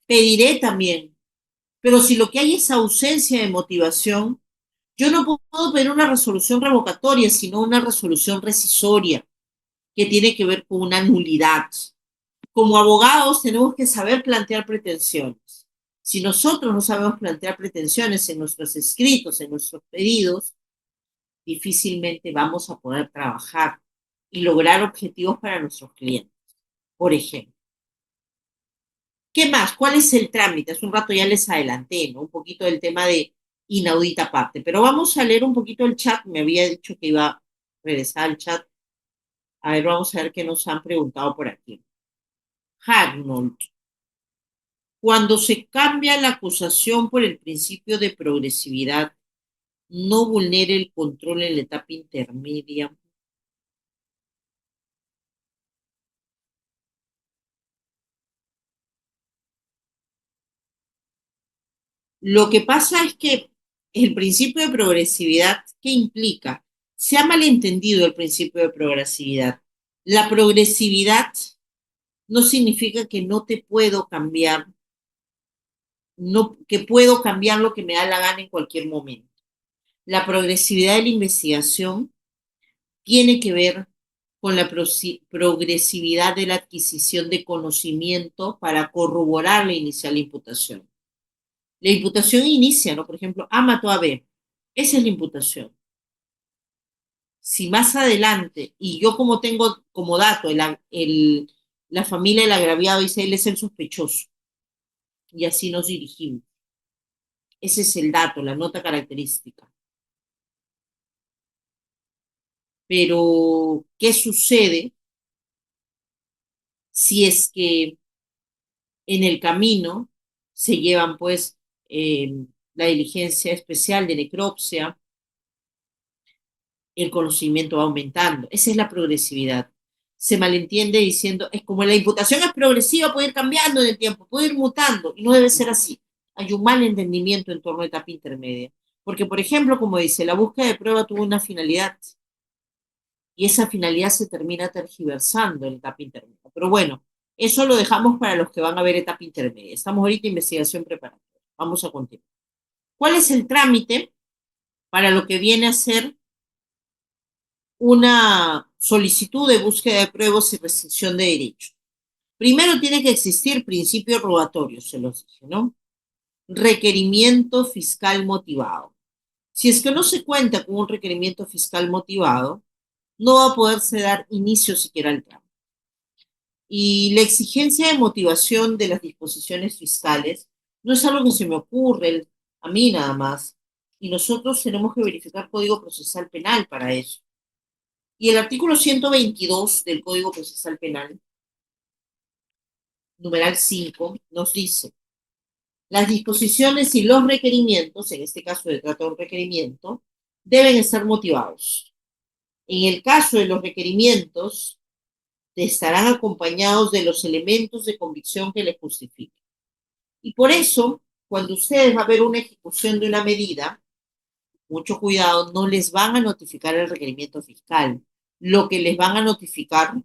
pediré también. Pero si lo que hay es ausencia de motivación, yo no puedo pedir una resolución revocatoria, sino una resolución rescisoria, que tiene que ver con una nulidad. Como abogados tenemos que saber plantear pretensiones. Si nosotros no sabemos plantear pretensiones en nuestros escritos, en nuestros pedidos, difícilmente vamos a poder trabajar y lograr objetivos para nuestros clientes. Por ejemplo, ¿qué más? ¿Cuál es el trámite? Hace un rato ya les adelanté, ¿no? Un poquito del tema de inaudita parte, pero vamos a leer un poquito el chat. Me había dicho que iba a regresar al chat. A ver, vamos a ver qué nos han preguntado por aquí. Harnold. Cuando se cambia la acusación por el principio de progresividad, no vulnera el control en la etapa intermedia. Lo que pasa es que el principio de progresividad, ¿qué implica? Se ha malentendido el principio de progresividad. La progresividad no significa que no te puedo cambiar, no, que puedo cambiar lo que me da la gana en cualquier momento. La progresividad de la investigación tiene que ver con la progresividad de la adquisición de conocimiento para corroborar la inicial imputación. La imputación inicia, ¿no? Por ejemplo, A mató a B. Esa es la imputación. Si más adelante, y yo como tengo como dato la familia del agraviado dice él es el sospechoso, y así nos dirigimos. Ese es el dato, la nota característica. Pero, ¿qué sucede si es que en el camino se llevan pues la diligencia especial de necropsia, el conocimiento va aumentando? Esa es la progresividad. Se malentiende diciendo, es como la imputación es progresiva, puede ir cambiando en el tiempo, puede ir mutando, y no debe ser así. Hay un mal entendimiento en torno a etapa intermedia. Porque, por ejemplo, como dice, la búsqueda de prueba tuvo una finalidad, y esa finalidad se termina tergiversando en etapa intermedia. Pero bueno, eso lo dejamos para los que van a ver etapa intermedia. Estamos ahorita en investigación preparatoria. Vamos a continuar. ¿Cuál es el trámite para lo que viene a ser una solicitud de búsqueda de pruebas y restricción de derechos? Primero tiene que existir principio rogatorio, se los dije, ¿no? Requerimiento fiscal motivado. Si es que no se cuenta con un requerimiento fiscal motivado, no va a poderse dar inicio siquiera al trámite. Y la exigencia de motivación de las disposiciones fiscales no es algo que se me ocurre a mí nada más. Y nosotros tenemos que verificar Código Procesal Penal para eso. Y el artículo 122 del Código Procesal Penal, numeral 5, nos dice, las disposiciones y los requerimientos, en este caso se trata de un requerimiento, deben estar motivados. En el caso de los requerimientos, estarán acompañados de los elementos de convicción que les justifiquen. Y por eso, cuando ustedes va a ver una ejecución de una medida, mucho cuidado, no les van a notificar el requerimiento fiscal. Lo que les van a notificar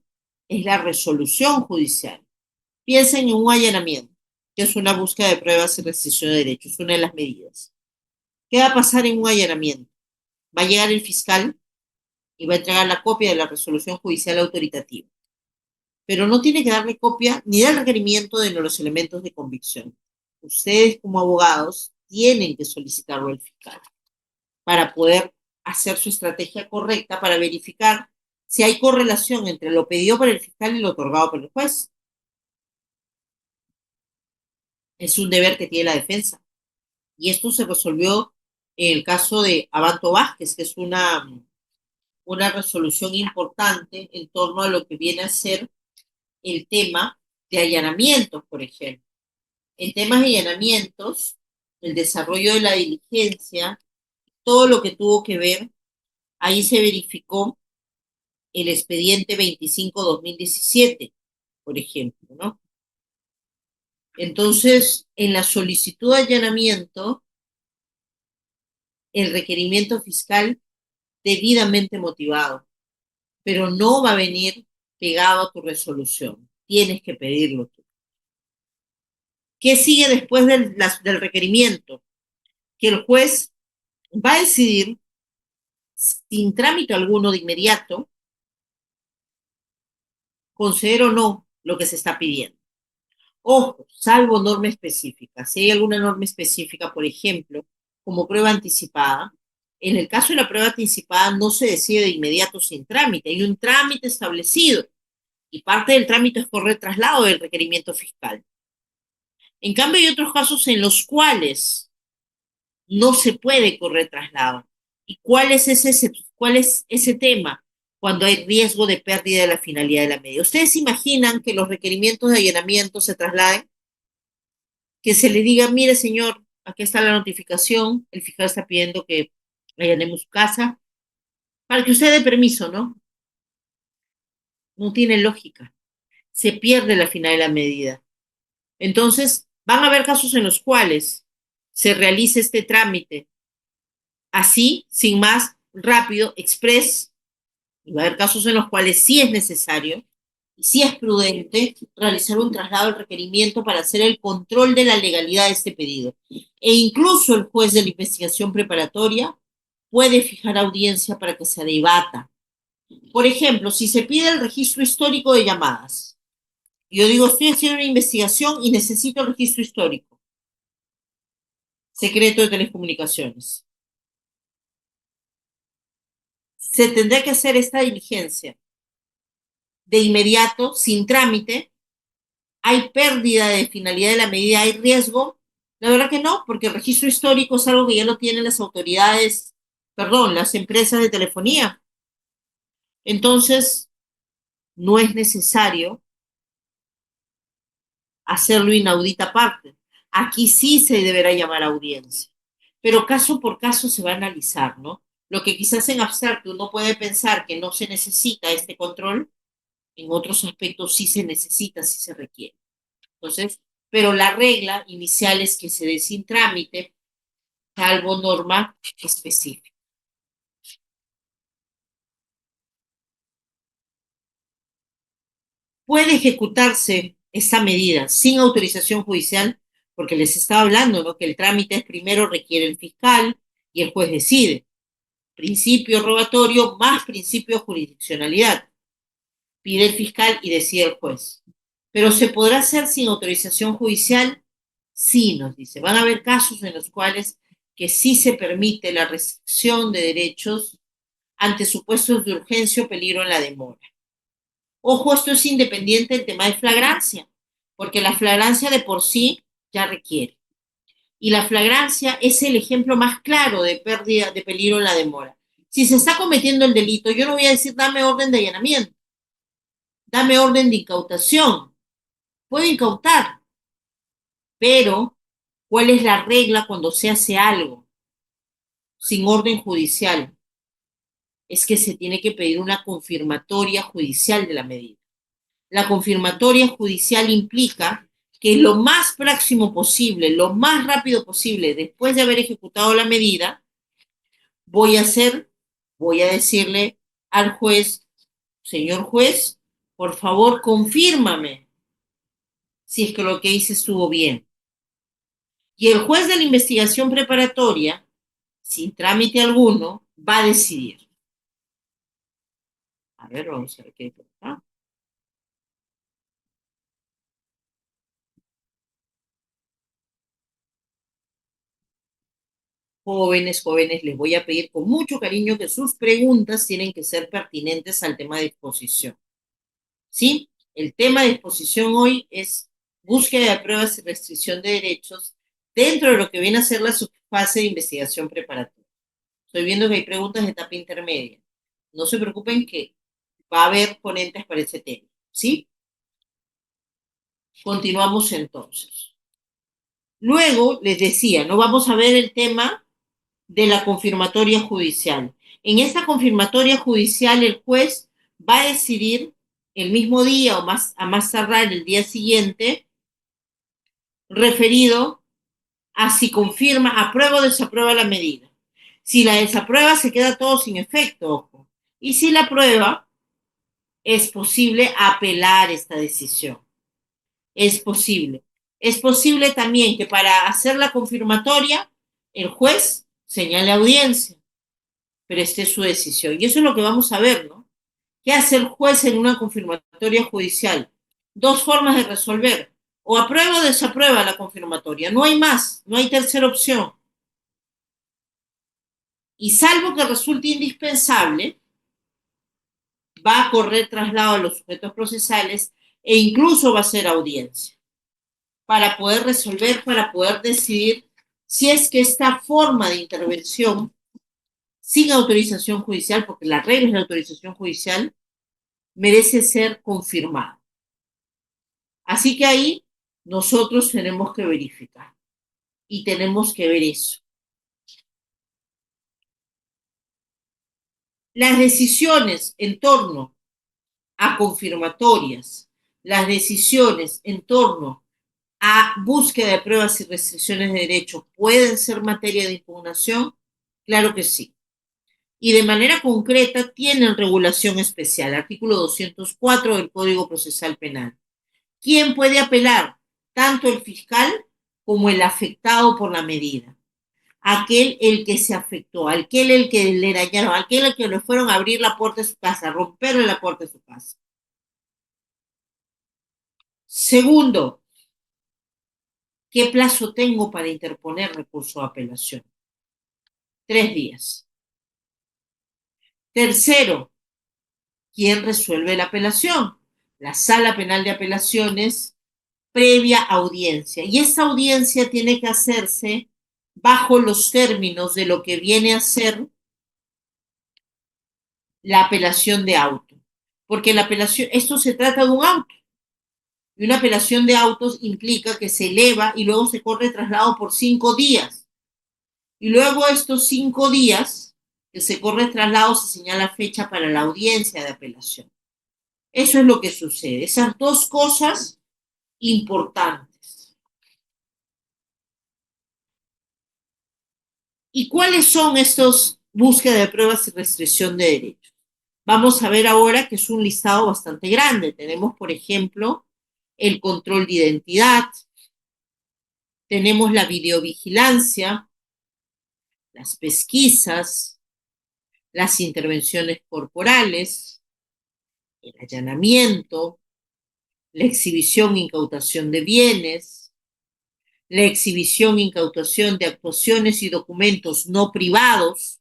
es la resolución judicial. Piensen en un allanamiento, que es una búsqueda de pruebas y restricción de derechos, una de las medidas. ¿Qué va a pasar en un allanamiento? Va a llegar el fiscal y va a entregar la copia de la resolución judicial autoritativa, pero no tiene que darle copia ni del requerimiento ni de los elementos de convicción. Ustedes como abogados tienen que solicitarlo al fiscal para poder hacer su estrategia correcta para verificar si hay correlación entre lo pedido por el fiscal y lo otorgado por el juez. Es un deber que tiene la defensa. Y esto se resolvió en el caso de Abanto Vázquez, que es una resolución importante en torno a lo que viene a ser el tema de allanamientos, por ejemplo. En temas de allanamientos, el desarrollo de la diligencia, todo lo que tuvo que ver, ahí se verificó el expediente 25-2017, por ejemplo, ¿no? Entonces, en la solicitud de allanamiento, el requerimiento fiscal debidamente motivado, pero no va a venir pegado a tu resolución. Tienes que pedirlo tú. ¿Qué sigue después del requerimiento? Que el juez va a decidir sin trámite alguno de inmediato, conceder o no lo que se está pidiendo. Ojo, salvo norma específica. Si hay alguna norma específica, por ejemplo, como prueba anticipada, en el caso de la prueba anticipada no se decide de inmediato sin trámite, hay un trámite establecido y parte del trámite es correr traslado del requerimiento fiscal. En cambio, hay otros casos en los cuales no se puede correr traslado. ¿Y cuál es ese tema? Cuando hay riesgo de pérdida de la finalidad de la medida. ¿Ustedes imaginan que los requerimientos de allanamiento se trasladen? Que se le diga, mire señor, aquí está la notificación, el fiscal está pidiendo que allanemos su casa, para que usted dé permiso, ¿no? No tiene lógica. Se pierde la finalidad de la medida. Entonces, van a haber casos en los cuales se realice este trámite así, sin más, rápido, express, y va a haber casos en los cuales sí es necesario y sí es prudente realizar un traslado del requerimiento para hacer el control de la legalidad de este pedido. E incluso el juez de la investigación preparatoria puede fijar audiencia para que se debata. Por ejemplo, si se pide el registro histórico de llamadas, yo digo, estoy haciendo una investigación y necesito el registro histórico, secreto de telecomunicaciones. Se tendrá que hacer esta diligencia de inmediato, sin trámite. ¿Hay pérdida de finalidad de la medida? ¿Hay riesgo? La verdad que no, porque el registro histórico es algo que ya lo tienen las autoridades, perdón, las empresas de telefonía. Entonces, no es necesario hacerlo inaudita aparte. Aquí sí se deberá llamar a audiencia, pero caso por caso se va a analizar, ¿no? Lo que quizás en abstracto uno puede pensar que no se necesita este control, en otros aspectos sí se necesita, sí se requiere. Entonces, pero la regla inicial es que se dé sin trámite, salvo norma específica. Puede ejecutarse esa medida sin autorización judicial, porque les estaba hablando, ¿no? Que el trámite es primero requiere el fiscal y el juez decide. Principio rogatorio más principio de jurisdiccionalidad. Pide el fiscal y decide el juez. Pero ¿se podrá hacer sin autorización judicial? Sí, nos dice. Van a haber casos en los cuales que sí se permite la restricción de derechos ante supuestos de urgencia o peligro en la demora. Ojo, esto es independiente del tema de flagrancia, porque la flagrancia de por sí ya requiere. Y la flagrancia es el ejemplo más claro de pérdida de peligro en la demora. Si se está cometiendo el delito, yo no voy a decir dame orden de allanamiento, dame orden de incautación. Puedo incautar, pero ¿cuál es la regla cuando se hace algo sin orden judicial? Es que se tiene que pedir una confirmatoria judicial de la medida. La confirmatoria judicial implica que lo más próximo posible, lo más rápido posible, después de haber ejecutado la medida, voy a hacer, voy a decirle al juez, señor juez, por favor confírmame si es que lo que hice estuvo bien. Y el juez de la investigación preparatoria, sin trámite alguno, va a decidir. A ver, vamos a ver qué hay por acá. Jóvenes, jóvenes, les voy a pedir con mucho cariño que sus preguntas tienen que ser pertinentes al tema de exposición. ¿Sí? El tema de exposición hoy es búsqueda de pruebas y restricción de derechos dentro de lo que viene a ser la fase de investigación preparatoria. Estoy viendo que hay preguntas de etapa intermedia. No se preocupen que va a haber ponentes para ese tema, ¿sí? Continuamos entonces. Luego, les decía, no vamos a ver el tema de la confirmatoria judicial. En esta confirmatoria judicial, el juez va a decidir el mismo día o a más tardar el día siguiente, referido a si confirma, aprueba o desaprueba la medida. Si la desaprueba, se queda todo sin efecto, ojo. Y si la aprueba, es posible apelar esta decisión. Es posible. Es posible también que para hacer la confirmatoria, el juez señale audiencia, pero esta es su decisión. Y eso es lo que vamos a ver, ¿no? ¿Qué hace el juez en una confirmatoria judicial? Dos formas de resolver. O aprueba o desaprueba la confirmatoria. No hay más, no hay tercera opción. Y salvo que resulte indispensable, va a correr traslado a los sujetos procesales e incluso va a ser audiencia para poder resolver, para poder decidir si es que esta forma de intervención sin autorización judicial, porque la regla es la autorización judicial, merece ser confirmada. Así que ahí nosotros tenemos que verificar y tenemos que ver eso. Las decisiones en torno a confirmatorias, las decisiones en torno a búsqueda de pruebas y restricciones de derechos pueden ser materia de impugnación, claro que sí. Y de manera concreta tienen regulación especial, artículo 204 del Código Procesal Penal. ¿Quién puede apelar? Tanto el fiscal como el afectado por la medida. Aquel el que se afectó, aquel el que le dañaron, aquel el que le fueron a abrir la puerta de su casa, a romperle la puerta de su casa. Segundo, ¿qué plazo tengo para interponer recurso de apelación? 3 días. Tercero, ¿quién resuelve la apelación? La Sala Penal de Apelaciones previa audiencia. Y esa audiencia tiene que hacerse bajo los términos de lo que viene a ser la apelación de auto. Porque la apelación, esto se trata de un auto. Y una apelación de autos implica que se eleva y luego se corre traslado por 5 días. Y luego estos 5 días que se corre traslado se señala fecha para la audiencia de apelación. Eso es lo que sucede. Esas dos cosas importantes. ¿Y cuáles son estos búsqueda de pruebas y restricción de derechos? Vamos a ver ahora que es un listado bastante grande. Tenemos, por ejemplo, el control de identidad, tenemos la videovigilancia, las pesquisas, las intervenciones corporales, el allanamiento, la exhibición e incautación de bienes, la exhibición e incautación de actuaciones y documentos no privados,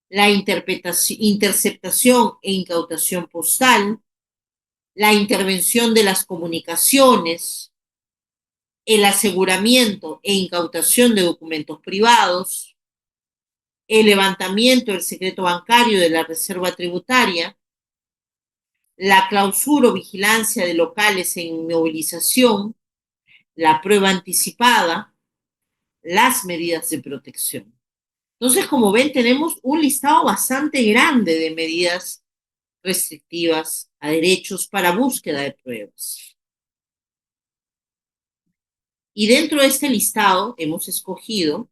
la interceptación e incautación postal, la intervención de las comunicaciones, el aseguramiento e incautación de documentos privados, el levantamiento del secreto bancario de la reserva tributaria, la clausura o vigilancia de locales en inmovilización, la prueba anticipada, las medidas de protección. Entonces, como ven, tenemos un listado bastante grande de medidas restrictivas a derechos para búsqueda de pruebas. Y dentro de este listado hemos escogido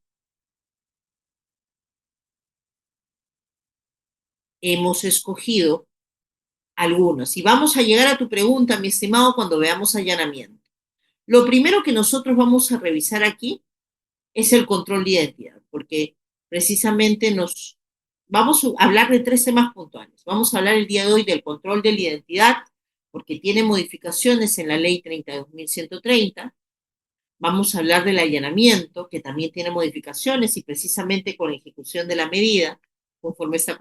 algunos. Y vamos a llegar a tu pregunta, mi estimado, cuando veamos allanamiento. Lo primero que nosotros vamos a revisar aquí es el control de identidad, porque precisamente vamos a hablar de 3 temas puntuales. Vamos a hablar el día de hoy del control de la identidad, porque tiene modificaciones en la ley 32.130. Vamos a hablar del allanamiento, que también tiene modificaciones y precisamente con la ejecución de la medida, conforme está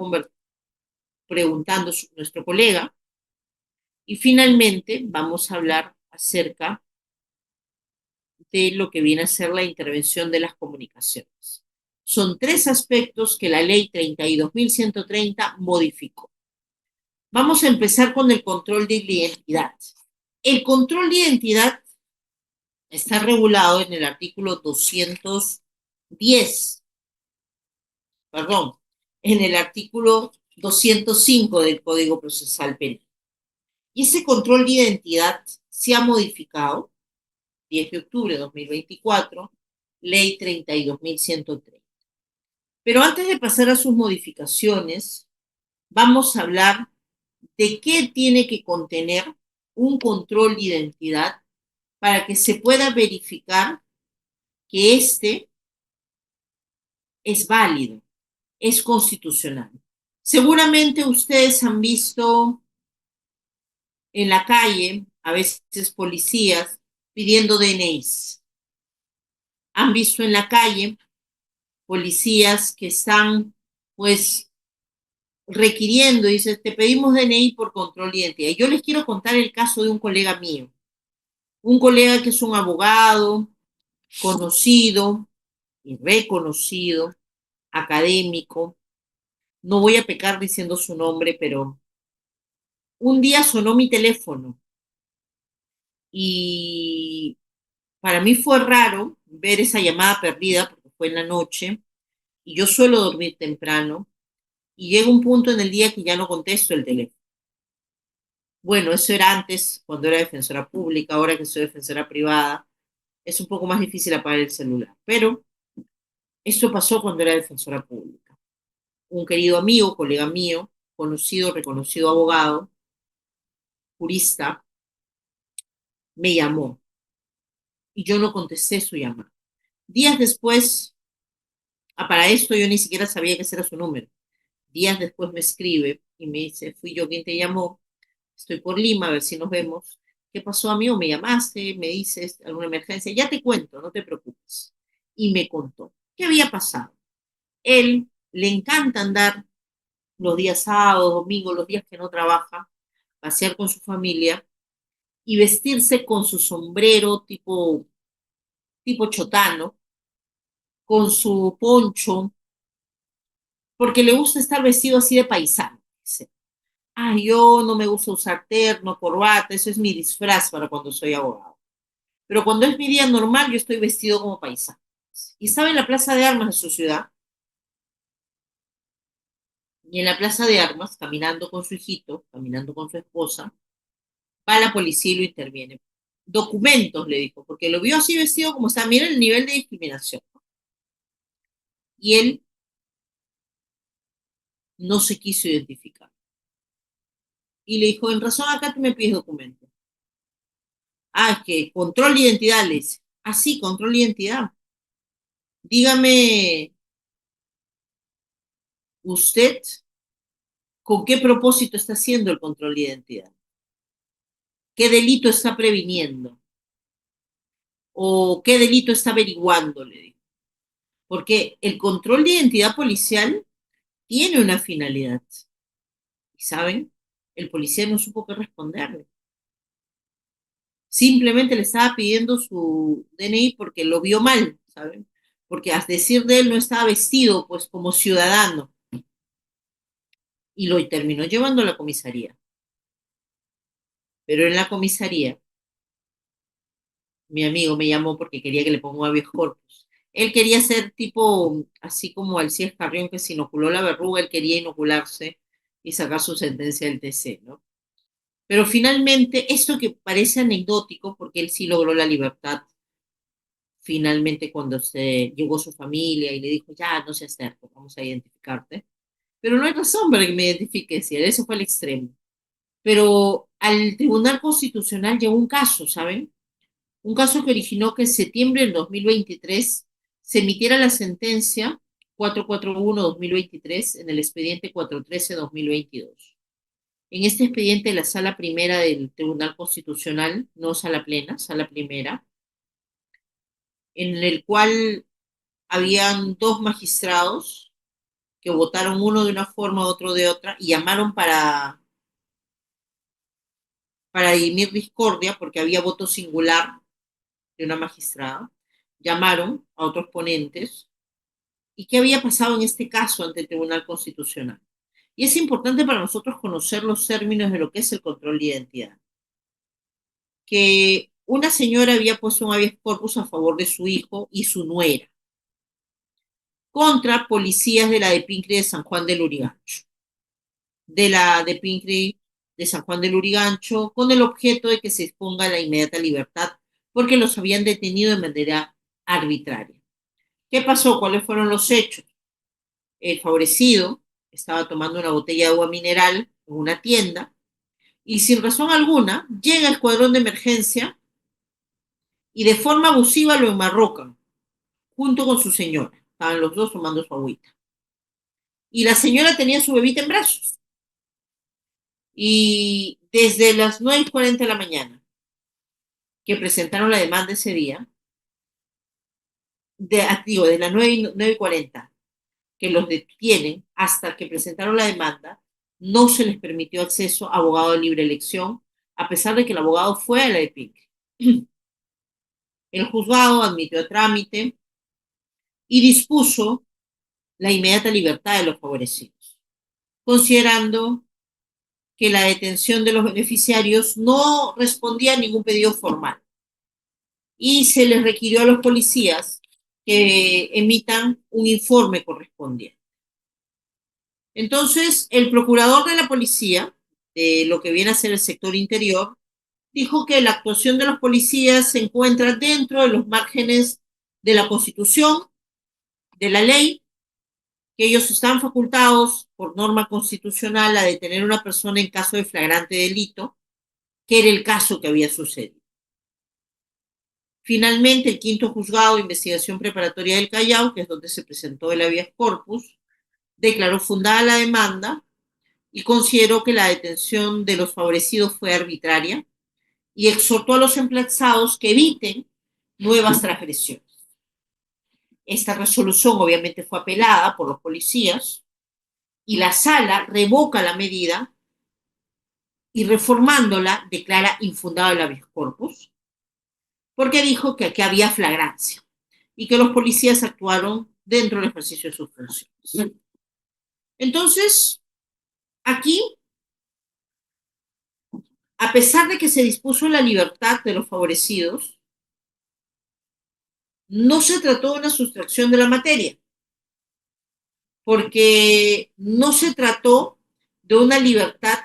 preguntando nuestro colega. Y finalmente vamos a hablar acerca de lo que viene a ser la intervención de las comunicaciones. Son tres aspectos que la ley 32.130 modificó. Vamos a empezar con el control de identidad. El control de identidad está regulado en el artículo 210, perdón, en el artículo 205 del Código Procesal Penal. Y ese control de identidad se ha modificado, 10 de octubre de 2024, ley 32.130. Pero antes de pasar a sus modificaciones, vamos a hablar de qué tiene que contener un control de identidad para que se pueda verificar que este es válido, es constitucional. Seguramente ustedes han visto en la calle, a veces policías pidiendo DNIs. Han visto en la calle policías que están, pues, requiriendo, dice, te pedimos DNI por control de identidad. Y yo les quiero contar el caso de un colega mío, un colega que es un abogado conocido y reconocido, académico. No voy a pecar diciendo su nombre, pero un día sonó mi teléfono y para mí fue raro ver esa llamada perdida porque fue en la noche y yo suelo dormir temprano y llega un punto en el día que ya no contesto el teléfono. Bueno, eso era antes cuando era defensora pública, ahora que soy defensora privada, es un poco más difícil apagar el celular, pero esto pasó cuando era defensora pública. Un querido amigo, colega mío, conocido, reconocido abogado, jurista, me llamó y yo no contesté su llamada. Días después, para esto yo ni siquiera sabía que ese era su número. Días después me escribe y me dice, fui yo quien te llamó, estoy por Lima, a ver si nos vemos. ¿Qué pasó, amigo? ¿Me llamaste? ¿Me dices alguna emergencia? Ya te cuento, no te preocupes. Y me contó qué había pasado. Él le encanta andar los días sábados, domingos, los días que no trabaja, pasear con su familia y vestirse con su sombrero tipo chotano, con su poncho, porque le gusta estar vestido así de paisano. Dice, ah, yo no me gusta usar terno, corbata, eso es mi disfraz para cuando soy abogado. Pero cuando es mi día normal, yo estoy vestido como paisano. Y estaba en la plaza de armas de su ciudad, y en la plaza de armas, caminando con su hijito, caminando con su esposa, va la policía y lo interviene. Documentos, le dijo, porque lo vio así vestido como está. Mira el nivel de discriminación. Y él no se quiso identificar. Y le dijo, en razón acá tú me pides documentos. Ah, es que control de identidad, le dice. Ah, sí, control de identidad. Dígame usted con qué propósito está haciendo el control de identidad. ¿Qué delito está previniendo? ¿O qué delito está averiguando? Le dijo. Porque el control de identidad policial tiene una finalidad. ¿Y saben? El policía no supo qué responderle. Simplemente le estaba pidiendo su DNI porque lo vio mal, ¿saben? Porque a decir de él no estaba vestido pues como ciudadano y lo terminó llevando a la comisaría. Pero en la comisaría, mi amigo me llamó porque quería que le ponga un habeas corpus. Él quería ser tipo, así como Alcides Carrión que se inoculó la verruga, él quería inocularse y sacar su sentencia del TC, ¿no? Pero finalmente, esto que parece anecdótico, porque él sí logró la libertad, finalmente cuando se llegó su familia y le dijo, ya, no seas terco, vamos a identificarte. Pero no hay razón para que me identifique, si eso fue el extremo. Pero al Tribunal Constitucional llegó un caso, ¿saben? Un caso que originó que en septiembre del 2023 se emitiera la sentencia 441-2023 en el expediente 413-2022. En este expediente de la sala primera del Tribunal Constitucional, no sala plena, sala primera, en el cual habían dos magistrados que votaron uno de una forma, otro de otra, y llamaron para dirimir discordia, porque había voto singular de una magistrada, llamaron a otros ponentes. ¿Y qué había pasado en este caso ante el Tribunal Constitucional? Y es importante para nosotros conocer los términos de lo que es el control de identidad. Que una señora había puesto un habeas corpus a favor de su hijo y su nuera contra policías de la de Pincre de San Juan del Urigancho, de la de Pincre de San Juan del Urigancho, con el objeto de que se exponga la inmediata libertad, porque los habían detenido de manera arbitraria. ¿Qué pasó? ¿Cuáles fueron los hechos? El favorecido estaba tomando una botella de agua mineral en una tienda y sin razón alguna llega el escuadrón de emergencia y de forma abusiva lo enmarrocan junto con su señora. Estaban los dos tomando su agüita. Y la señora tenía su bebita en brazos. Y desde las 9:40 de la mañana que presentaron la demanda ese día, de las 9:40 que los detienen hasta que presentaron la demanda, no se les permitió acceso a abogado de libre elección, a pesar de que el abogado fue a la de PIC. El juzgado admitió a trámite y dispuso la inmediata libertad de los favorecidos, considerando que la detención de los beneficiarios no respondía a ningún pedido formal y se les requirió a los policías que emitan un informe correspondiente. Entonces, el procurador de la policía, de lo que viene a ser el sector interior, dijo que la actuación de los policías se encuentra dentro de los márgenes de la Constitución, de la ley, que ellos están facultados por norma constitucional a detener a una persona en caso de flagrante delito, que era el caso que había sucedido. Finalmente, el quinto juzgado de investigación preparatoria del Callao, que es donde se presentó el habeas corpus, declaró fundada la demanda y consideró que la detención de los favorecidos fue arbitraria y exhortó a los emplazados que eviten nuevas transgresiones. Esta resolución obviamente fue apelada por los policías y la sala revoca la medida y reformándola declara infundado el habeas corpus porque dijo que aquí había flagrancia y que los policías actuaron dentro del ejercicio de sus funciones. Entonces, aquí, a pesar de que se dispuso la libertad de los favorecidos, no se trató de una sustracción de la materia, porque no se trató de una libertad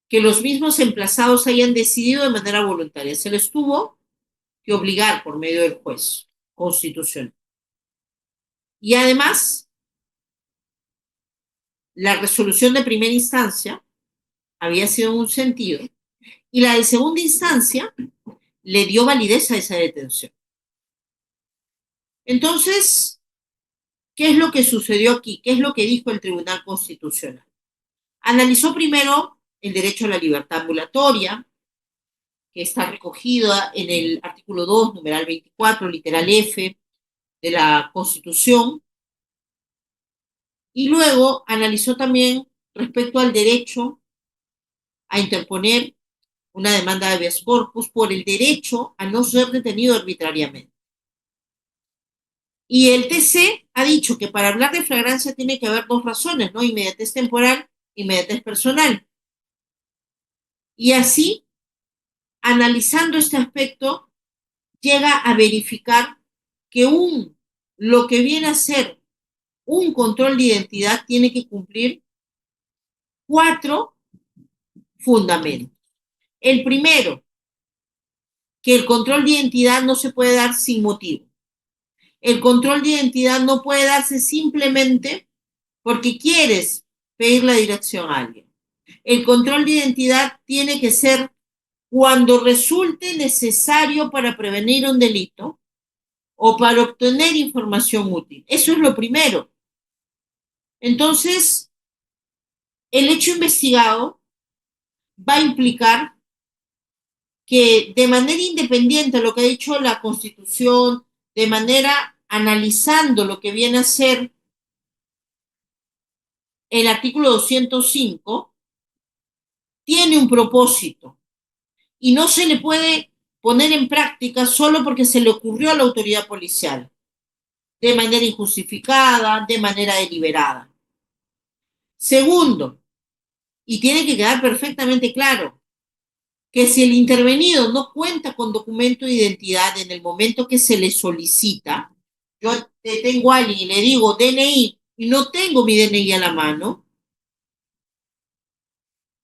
que los mismos emplazados hayan decidido de manera voluntaria. Se les tuvo que obligar por medio del juez constitucional. Y además, la resolución de primera instancia había sido en un sentido y la de segunda instancia le dio validez a esa detención. Entonces, ¿qué es lo que sucedió aquí? ¿Qué es lo que dijo el Tribunal Constitucional? Analizó primero el derecho a la libertad ambulatoria, que está recogida en el artículo 2, numeral 24, literal F de la Constitución, y luego analizó también respecto al derecho a interponer una demanda de habeas corpus por el derecho a no ser detenido arbitrariamente. Y el TC ha dicho que para hablar de flagrancia tiene que haber dos razones, ¿no? Inmediatez temporal, inmediatez personal. Y así, analizando este aspecto, llega a verificar que lo que viene a ser un control de identidad tiene que cumplir 4 fundamentos. El primero, que el control de identidad no se puede dar sin motivo. El control de identidad no puede darse simplemente porque quieres pedir la dirección a alguien. El control de identidad tiene que ser cuando resulte necesario para prevenir un delito o para obtener información útil. Eso es lo primero. Entonces, el hecho investigado va a implicar que de manera independiente de lo que ha dicho la Constitución, de manera analizando lo que viene a ser el artículo 205, tiene un propósito y no se le puede poner en práctica solo porque se le ocurrió a la autoridad policial, de manera injustificada, de manera deliberada. Segundo, y tiene que quedar perfectamente claro, que si el intervenido no cuenta con documento de identidad en el momento que se le solicita, yo tengo a alguien y le digo DNI y no tengo mi DNI a la mano,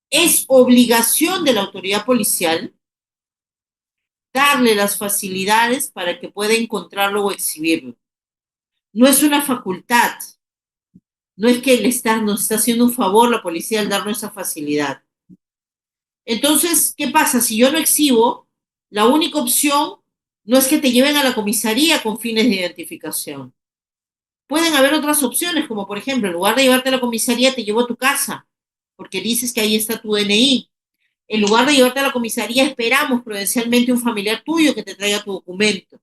es obligación de la autoridad policial darle las facilidades para que pueda encontrarlo o exhibirlo. No es una facultad, no es que nos está haciendo un favor la policía al darnos esa facilidad. Entonces, ¿qué pasa? Si yo no exhibo, la única opción no es que te lleven a la comisaría con fines de identificación. Pueden haber otras opciones, como por ejemplo, en lugar de llevarte a la comisaría, te llevo a tu casa, porque dices que ahí está tu DNI. En lugar de llevarte a la comisaría, esperamos prudencialmente un familiar tuyo que te traiga tu documento.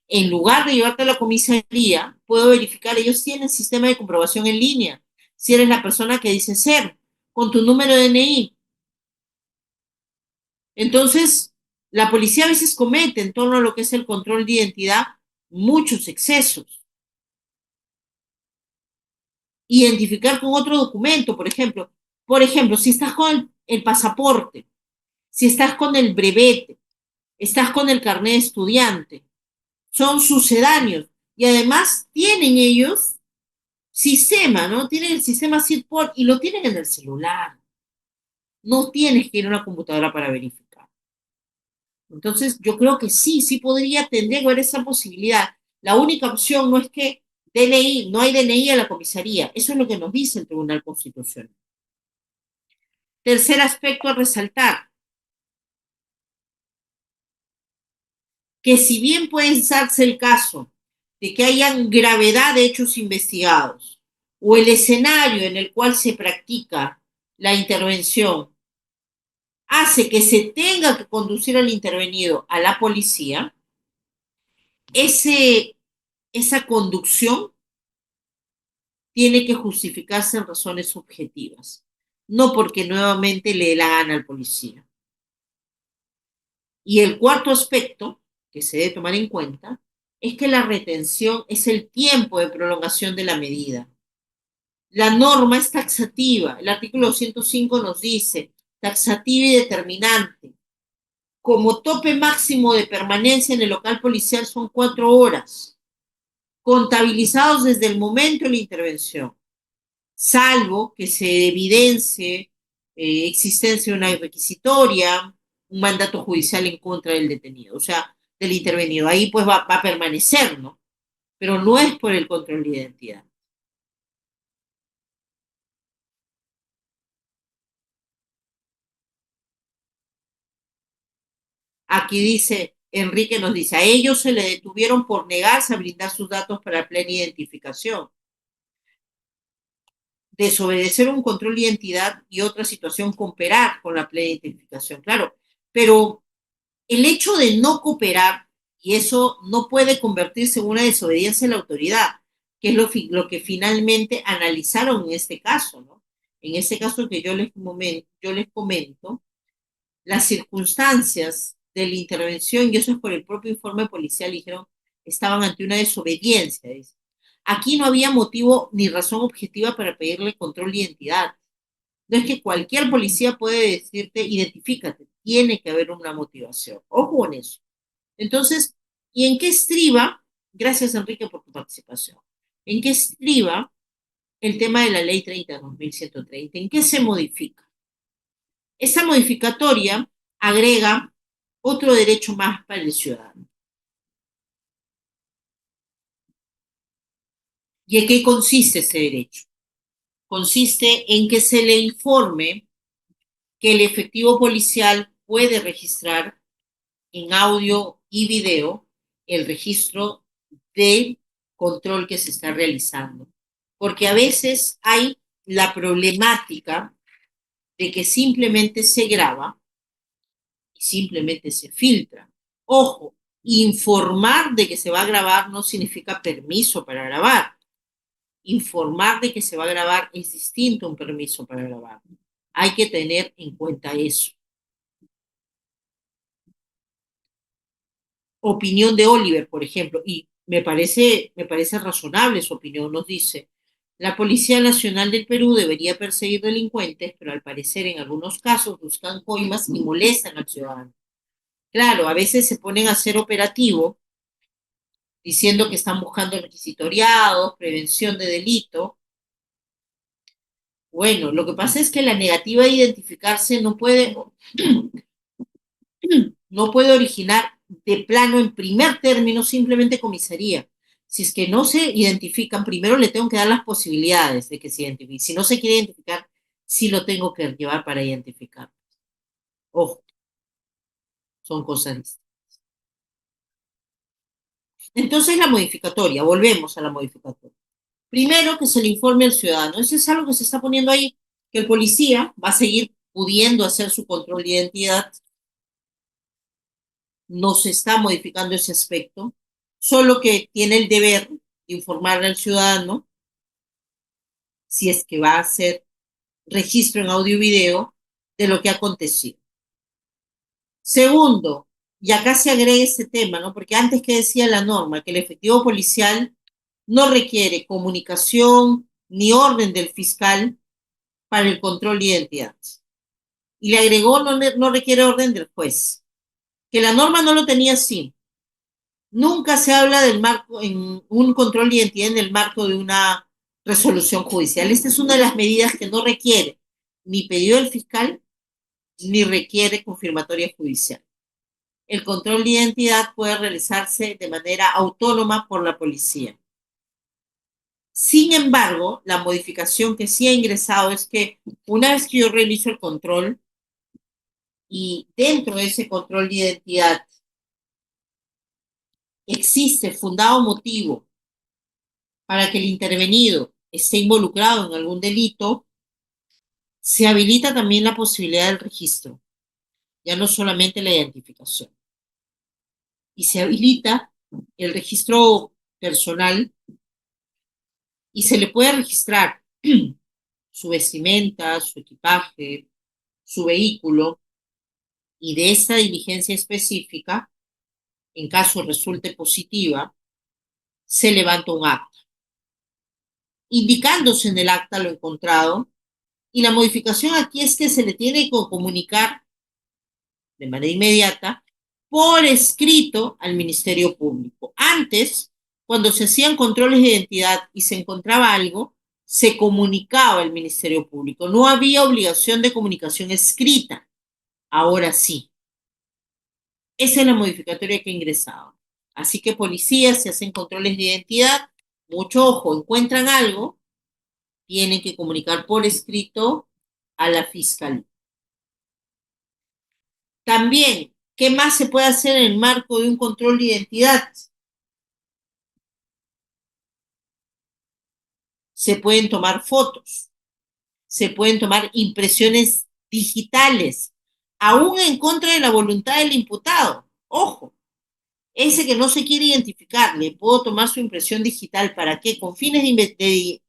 En lugar de llevarte a la comisaría, puedo verificar, ellos tienen sistema de comprobación en línea, si eres la persona que dice ser, con tu número de DNI. Entonces, la policía a veces comete en torno a lo que es el control de identidad muchos excesos. Identificar con otro documento, por ejemplo, si estás con el pasaporte, si estás con el brevete, estás con el carnet de estudiante, son sucedáneos y además tienen ellos sistema, ¿no? Tienen el sistema SIDPOR y lo tienen en el celular. No tienes que ir a una computadora para verificar. Entonces, yo creo que sí, sí podría tendría que haber esa posibilidad. La única opción no es que DNI, no hay DNI a la comisaría. Eso es lo que nos dice el Tribunal Constitucional. Tercer aspecto a resaltar, que si bien puede darse el caso de que hayan gravedad de hechos investigados o el escenario en el cual se practica la intervención hace que se tenga que conducir al intervenido a la policía, ese, esa conducción tiene que justificarse en razones objetivas, no porque nuevamente le dé la gana al policía. Y el cuarto aspecto que se debe tomar en cuenta es que la retención es el tiempo de prolongación de la medida. La norma es taxativa. El artículo 205 nos dice taxativa y determinante. Como tope máximo de permanencia en el local policial son 4 horas, contabilizados desde el momento de la intervención, salvo que se evidencie existencia de una requisitoria, un mandato judicial en contra del detenido, o sea, del intervenido. Ahí pues va a permanecer, ¿no? Pero no es por el control de identidad. Aquí dice, Enrique nos dice, a ellos se le detuvieron por negarse a brindar sus datos para plena identificación. Desobedecer un control de identidad y otra situación cooperar con la plena identificación, claro, pero el hecho de no cooperar, y eso no puede convertirse en una desobediencia a la autoridad, que es lo que finalmente analizaron en este caso, ¿no? En este caso que yo les comento, las circunstancias de la intervención, y eso es por el propio informe policial, dijeron, estaban ante una desobediencia. Dice. Aquí no había motivo ni razón objetiva para pedirle control de identidad. No es que cualquier policía puede decirte, identifícate, tiene que haber una motivación. Ojo con eso. Entonces, ¿y en qué estriba? Gracias, Enrique, por tu participación. ¿En qué estriba el tema de la ley 30/2130? ¿En qué se modifica? Esta modificatoria agrega otro derecho más para el ciudadano. ¿Y en qué consiste ese derecho? Consiste en que se le informe que el efectivo policial puede registrar en audio y video el registro del control que se está realizando. Porque a veces hay la problemática de que simplemente se graba y simplemente se filtra. Ojo, informar de que se va a grabar no significa permiso para grabar. Informar de que se va a grabar es distinto a un permiso para grabar. Hay que tener en cuenta eso. Opinión de Oliver, por ejemplo, y me parece razonable su opinión, nos dice, la Policía Nacional del Perú debería perseguir delincuentes, pero al parecer en algunos casos buscan coimas y molestan al ciudadano. Claro, a veces se ponen a hacer operativo diciendo que están buscando requisitoriados, prevención de delito. Bueno, lo que pasa es que la negativa de identificarse no puede originar de plano en primer término simplemente comisaría. Si es que no se identifican, primero le tengo que dar las posibilidades de que se identifique. Si no se quiere identificar, sí lo tengo que llevar para identificar. Ojo, son cosas distintas. Entonces la modificatoria, volvemos a la modificatoria. Primero que se le informe al ciudadano. Eso es algo que se está poniendo ahí, que el policía va a seguir pudiendo hacer su control de identidad. No se está modificando ese aspecto, solo que tiene el deber de informarle al ciudadano si es que va a hacer registro en audio y video de lo que ha acontecido. Segundo, y acá se agrega este tema, ¿no? Porque antes que decía la norma, que el efectivo policial no requiere comunicación ni orden del fiscal para el control de identidad. Y le agregó no requiere orden del juez, que la norma no lo tenía así. Nunca se habla del marco, en un control de identidad en el marco de una resolución judicial. Esta es una de las medidas que no requiere ni pedido del fiscal ni requiere confirmatoria judicial. El control de identidad puede realizarse de manera autónoma por la policía. Sin embargo, la modificación que sí ha ingresado es que una vez que yo realizo el control y dentro de ese control de identidad existe fundado motivo para que el intervenido esté involucrado en algún delito, se habilita también la posibilidad del registro, ya no solamente la identificación. Y se habilita el registro personal y se le puede registrar su vestimenta, su equipaje, su vehículo, y de esta diligencia específica, en caso resulte positiva, se levanta un acta, indicándose en el acta lo encontrado, y la modificación aquí es que se le tiene que comunicar de manera inmediata por escrito al Ministerio Público. Antes, cuando se hacían controles de identidad y se encontraba algo, se comunicaba al Ministerio Público. No había obligación de comunicación escrita. Ahora sí. Esa es la modificatoria que ha ingresado. Así que policías, si hacen controles de identidad, mucho ojo, encuentran algo, tienen que comunicar por escrito a la fiscalía. También, ¿qué más se puede hacer en el marco de un control de identidad? Se pueden tomar fotos, se pueden tomar impresiones digitales, aún en contra de la voluntad del imputado. Ojo, ese que no se quiere identificar, le puedo tomar su impresión digital. ¿Para qué? Con fines de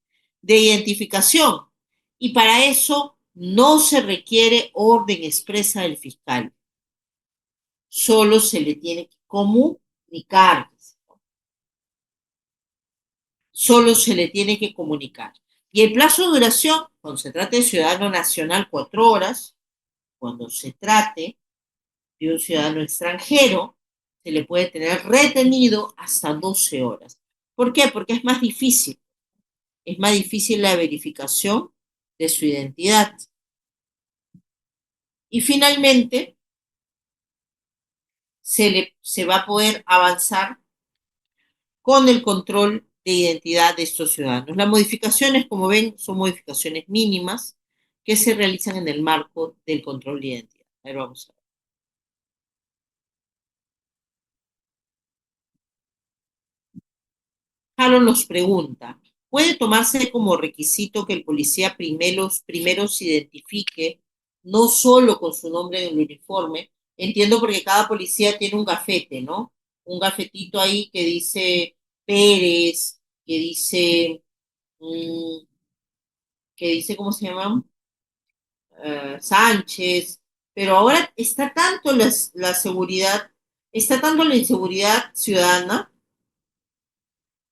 identificación. Y para eso no se requiere orden expresa del fiscal. Solo se le tiene que comunicar. Solo se le tiene que comunicar. Y el plazo de duración, cuando se trate de ciudadano nacional, 4 horas. Cuando se trate de un ciudadano extranjero, se le puede tener retenido hasta 12 horas. ¿Por qué? Porque es más difícil. Es más difícil la verificación de su identidad. Y finalmente, se va a poder avanzar con el control de identidad de estos ciudadanos. Las modificaciones, como ven, son modificaciones mínimas que se realizan en el marco del control de identidad. A ver, vamos a ver. Harold nos pregunta, ¿puede tomarse como requisito que el policía primero se identifique no solo con su nombre en el uniforme? Entiendo porque cada policía tiene un gafete, ¿no? Un gafetito ahí que dice Pérez, que dice, ¿cómo se llama? Sánchez, pero ahora está tanto la seguridad, está tanto la inseguridad ciudadana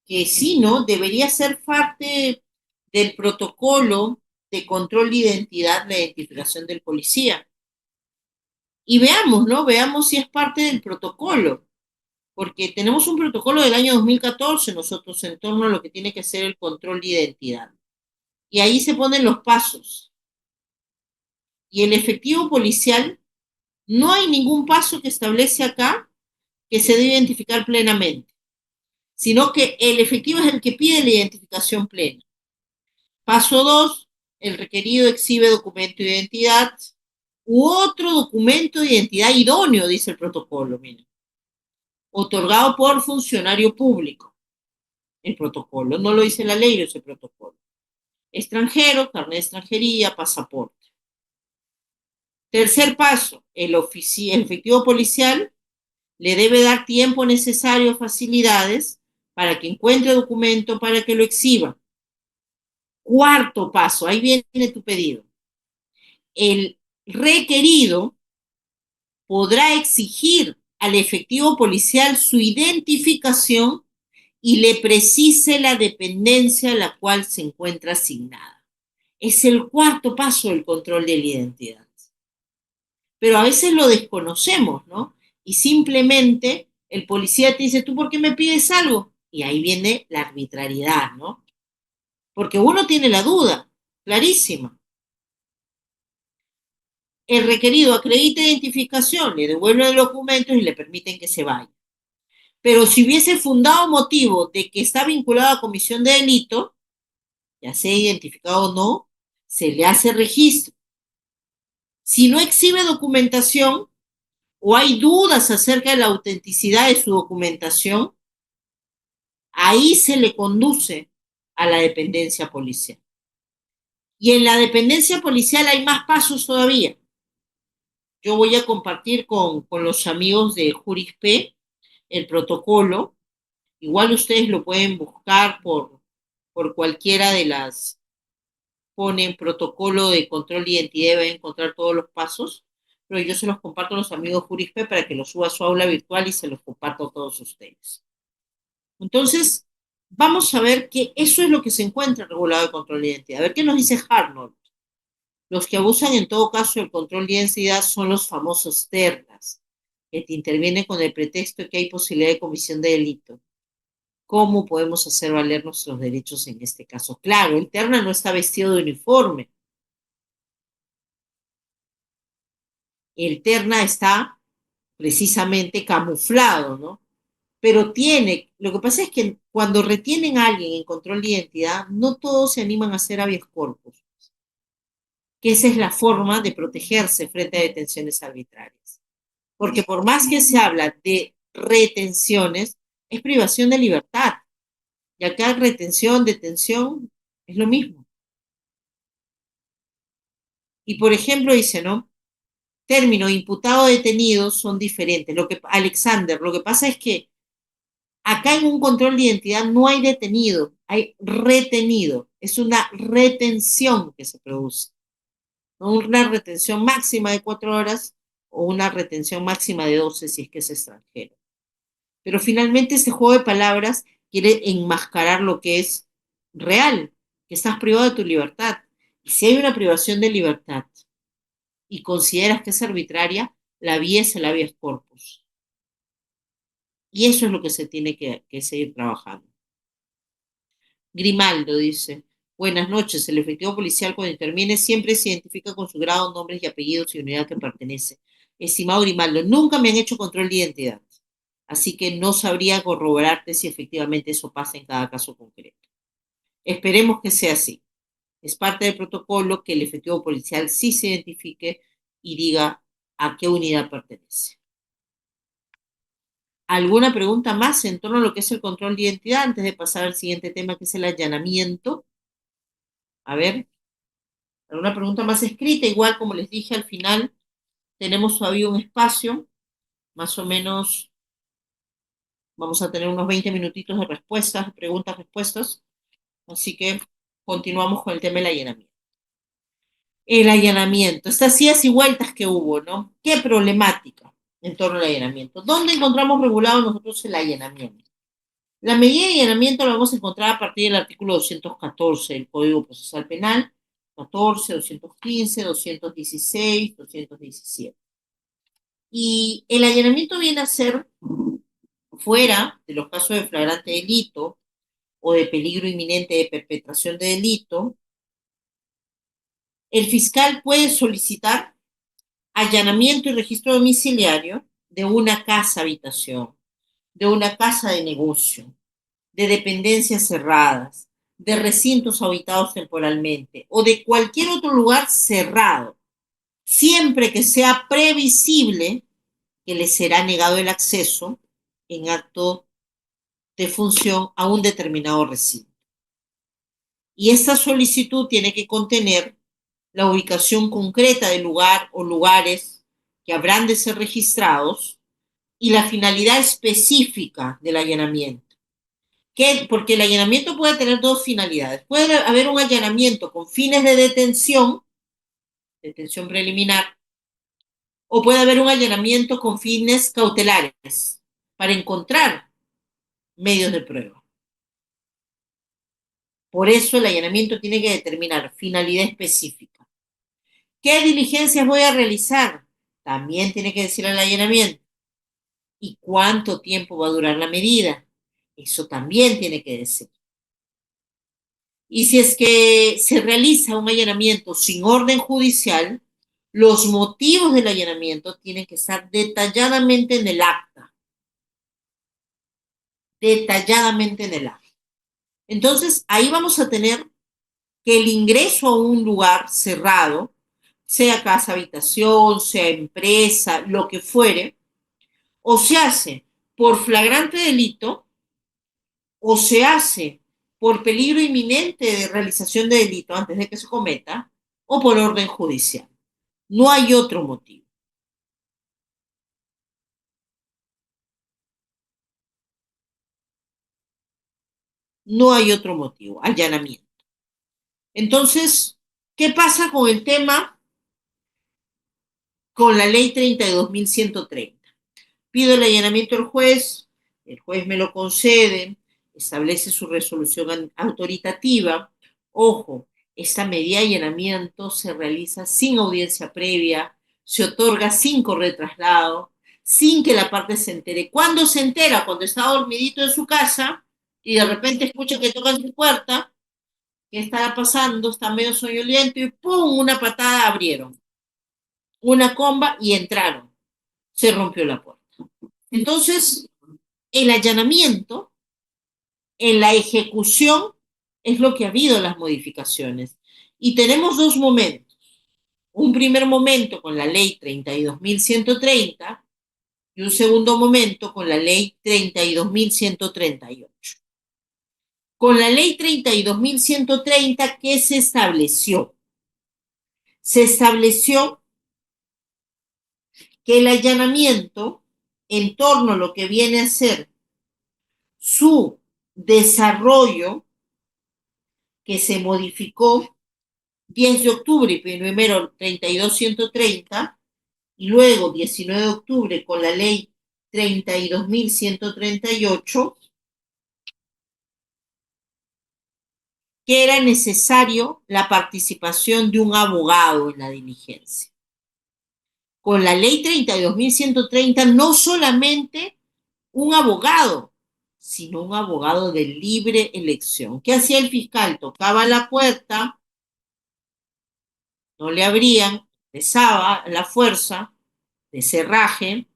que sí, ¿no? Debería ser parte del protocolo de control de identidad, la identificación del policía. Y veamos, ¿no? Veamos si es parte del protocolo, porque tenemos un protocolo del año 2014 nosotros en torno a lo que tiene que ser el control de identidad. Y ahí se ponen los pasos. Y el efectivo policial, no hay ningún paso que establece acá que se debe identificar plenamente, sino que el efectivo es el que pide la identificación plena. Paso 2, el requerido exhibe documento de identidad u otro documento de identidad idóneo, dice el protocolo, mira, otorgado por funcionario público. El protocolo, no lo dice la ley, lo dice el protocolo. Extranjero, carnet de extranjería, pasaporte. Tercer paso, el efectivo policial le debe dar tiempo necesario, facilidades, para que encuentre documento para que lo exhiba. Cuarto paso, ahí viene tu pedido. El requerido podrá exigir al efectivo policial su identificación y le precise la dependencia a la cual se encuentra asignada. Es el cuarto paso del control de la identidad. Pero a veces lo desconocemos, ¿no? Y simplemente el policía te dice, ¿tú por qué me pides algo? Y ahí viene la arbitrariedad, ¿no? Porque uno tiene la duda, clarísima. El requerido acredita identificación, le devuelven los documentos y le permiten que se vaya. Pero si hubiese fundado motivo de que está vinculado a comisión de delito, ya sea identificado o no, se le hace registro. Si no exhibe documentación o hay dudas acerca de la autenticidad de su documentación, ahí se le conduce a la dependencia policial. Y en la dependencia policial hay más pasos todavía. Yo voy a compartir con los amigos de Jurisp el protocolo. Igual ustedes lo pueden buscar por cualquiera de las, ponen protocolo de control de identidad y van a encontrar todos los pasos, pero yo se los comparto a los amigos Jurisp para que los suba a su aula virtual y se los comparto a todos ustedes. Entonces, vamos a ver que eso es lo que se encuentra en regulado de control de identidad. A ver qué nos dice Harnold. Los que abusan en todo caso del control de identidad son los famosos ternas, que te intervienen con el pretexto de que hay posibilidad de comisión de delito. ¿Cómo podemos hacer valer nuestros derechos en este caso? Claro, el terna no está vestido de uniforme. El terna está precisamente camuflado, ¿no? Pero lo que pasa es que cuando retienen a alguien en control de identidad, no todos se animan a hacer habeas corpus, que esa es la forma de protegerse frente a detenciones arbitrarias. Porque por más que se habla de retenciones, es privación de libertad. Y acá retención, detención, es lo mismo. Y por ejemplo dice, ¿no? Término imputado detenido son diferentes. Alexander, lo que pasa es que acá en un control de identidad no hay detenido, hay retenido. Es una retención que se produce. ¿No? Una retención máxima de 4 horas o una retención máxima de 12 si es que es extranjero. Pero finalmente este juego de palabras quiere enmascarar lo que es real, que estás privado de tu libertad. Y si hay una privación de libertad y consideras que es arbitraria, la vía es el habeas corpus. Y eso es lo que se tiene que seguir trabajando. Grimaldo dice, buenas noches, el efectivo policial cuando interviene siempre se identifica con su grado, nombres y apellidos y unidad que pertenece. Estimado Grimaldo, nunca me han hecho control de identidad, así que no sabría corroborarte si efectivamente eso pasa en cada caso concreto. Esperemos que sea así. Es parte del protocolo que el efectivo policial sí se identifique y diga a qué unidad pertenece. ¿Alguna pregunta más en torno a lo que es el control de identidad antes de pasar al siguiente tema que es el allanamiento? A ver, alguna pregunta más escrita, igual como les dije al final, tenemos todavía un espacio, más o menos vamos a tener unos 20 minutitos de respuestas, preguntas, respuestas, así que continuamos con el tema del allanamiento. El allanamiento, estas idas y vueltas que hubo, ¿no? ¿Qué problemática en torno al allanamiento? ¿Dónde encontramos regulado nosotros el allanamiento? La medida de allanamiento la vamos a encontrar a partir del artículo 214 del Código Procesal Penal, 14, 215, 216, 217. Y el allanamiento viene a ser, fuera de los casos de flagrante delito o de peligro inminente de perpetración de delito, el fiscal puede solicitar allanamiento y registro domiciliario de una casa habitación, de una casa de negocio, de dependencias cerradas, de recintos habitados temporalmente o de cualquier otro lugar cerrado, siempre que sea previsible que le será negado el acceso en acto de función a un determinado recinto. Y esta solicitud tiene que contener la ubicación concreta del lugar o lugares que habrán de ser registrados y la finalidad específica del allanamiento. ¿Qué? Porque el allanamiento puede tener dos finalidades. Puede haber un allanamiento con fines de detención, detención preliminar, o puede haber un allanamiento con fines cautelares para encontrar medios de prueba. Por eso el allanamiento tiene que determinar finalidad específica. ¿Qué diligencias voy a realizar? También tiene que decir el allanamiento. ¿Y cuánto tiempo va a durar la medida? Eso también tiene que decir. Y si es que se realiza un allanamiento sin orden judicial, los motivos del allanamiento tienen que estar detalladamente en el acta. Detalladamente en el acta. Entonces, ahí vamos a tener que el ingreso a un lugar cerrado, sea casa habitación, sea empresa, lo que fuere, o se hace por flagrante delito o se hace por peligro inminente de realización de delito antes de que se cometa o por orden judicial. No hay otro motivo. No hay otro motivo. Allanamiento. Entonces, ¿qué pasa con el tema con la ley 32.130? Pido el allanamiento al juez, el juez me lo concede, establece su resolución autoritativa. Ojo, esta medida de allanamiento se realiza sin audiencia previa, se otorga sin correr traslado, sin que la parte se entere. ¿Cuándo se entera? Cuando está dormidito en su casa y de repente escucha que tocan su puerta, ¿qué estará pasando? Está medio soñoliento y ¡pum! Una patada abrieron, una comba y entraron. Se rompió la puerta. Entonces, el allanamiento en la ejecución es lo que ha habido las modificaciones. Y tenemos dos momentos. Un primer momento con la ley 32.130 y un segundo momento con la ley 32.138. Con la ley 32.130, ¿qué se estableció? Se estableció que el allanamiento en torno a lo que viene a ser su desarrollo, que se modificó 10 de octubre, primero 32.130 y luego 19 de octubre con la ley 32.138, que era necesario la participación de un abogado en la diligencia. Con la ley 32.130 no solamente un abogado, sino un abogado de libre elección. ¿Qué hacía el fiscal? Tocaba la puerta, no le abrían, empezaba la fuerza de cerraje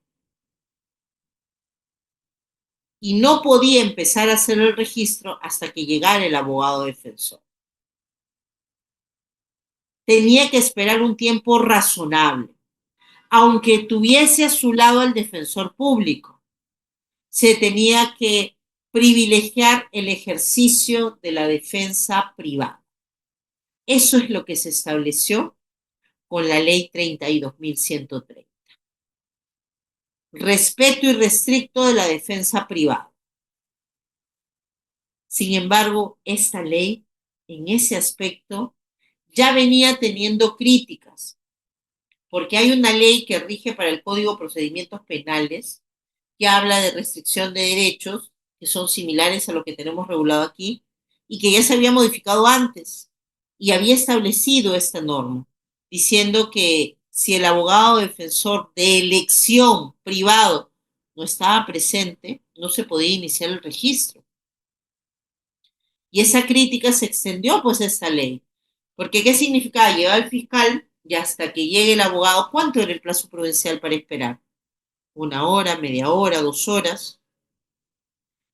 y no podía empezar a hacer el registro hasta que llegara el abogado defensor. Tenía que esperar un tiempo razonable, aunque tuviese a su lado al defensor público. Se tenía que privilegiar el ejercicio de la defensa privada. Eso es lo que se estableció con la ley 32.130. Respeto irrestricto de la defensa privada. Sin embargo, esta ley, en ese aspecto, ya venía teniendo críticas, porque hay una ley que rige para el Código de Procedimientos Penales que habla de restricción de derechos, que son similares a lo que tenemos regulado aquí, y que ya se había modificado antes, y había establecido esta norma, diciendo que si el abogado defensor de elección privado no estaba presente, no se podía iniciar el registro. Y esa crítica se extendió pues a esta ley. Porque ¿qué significaba? Llevar al fiscal y hasta que llegue el abogado, ¿cuánto era el plazo prudencial para esperar? ¿Una hora, media hora, 2 horas?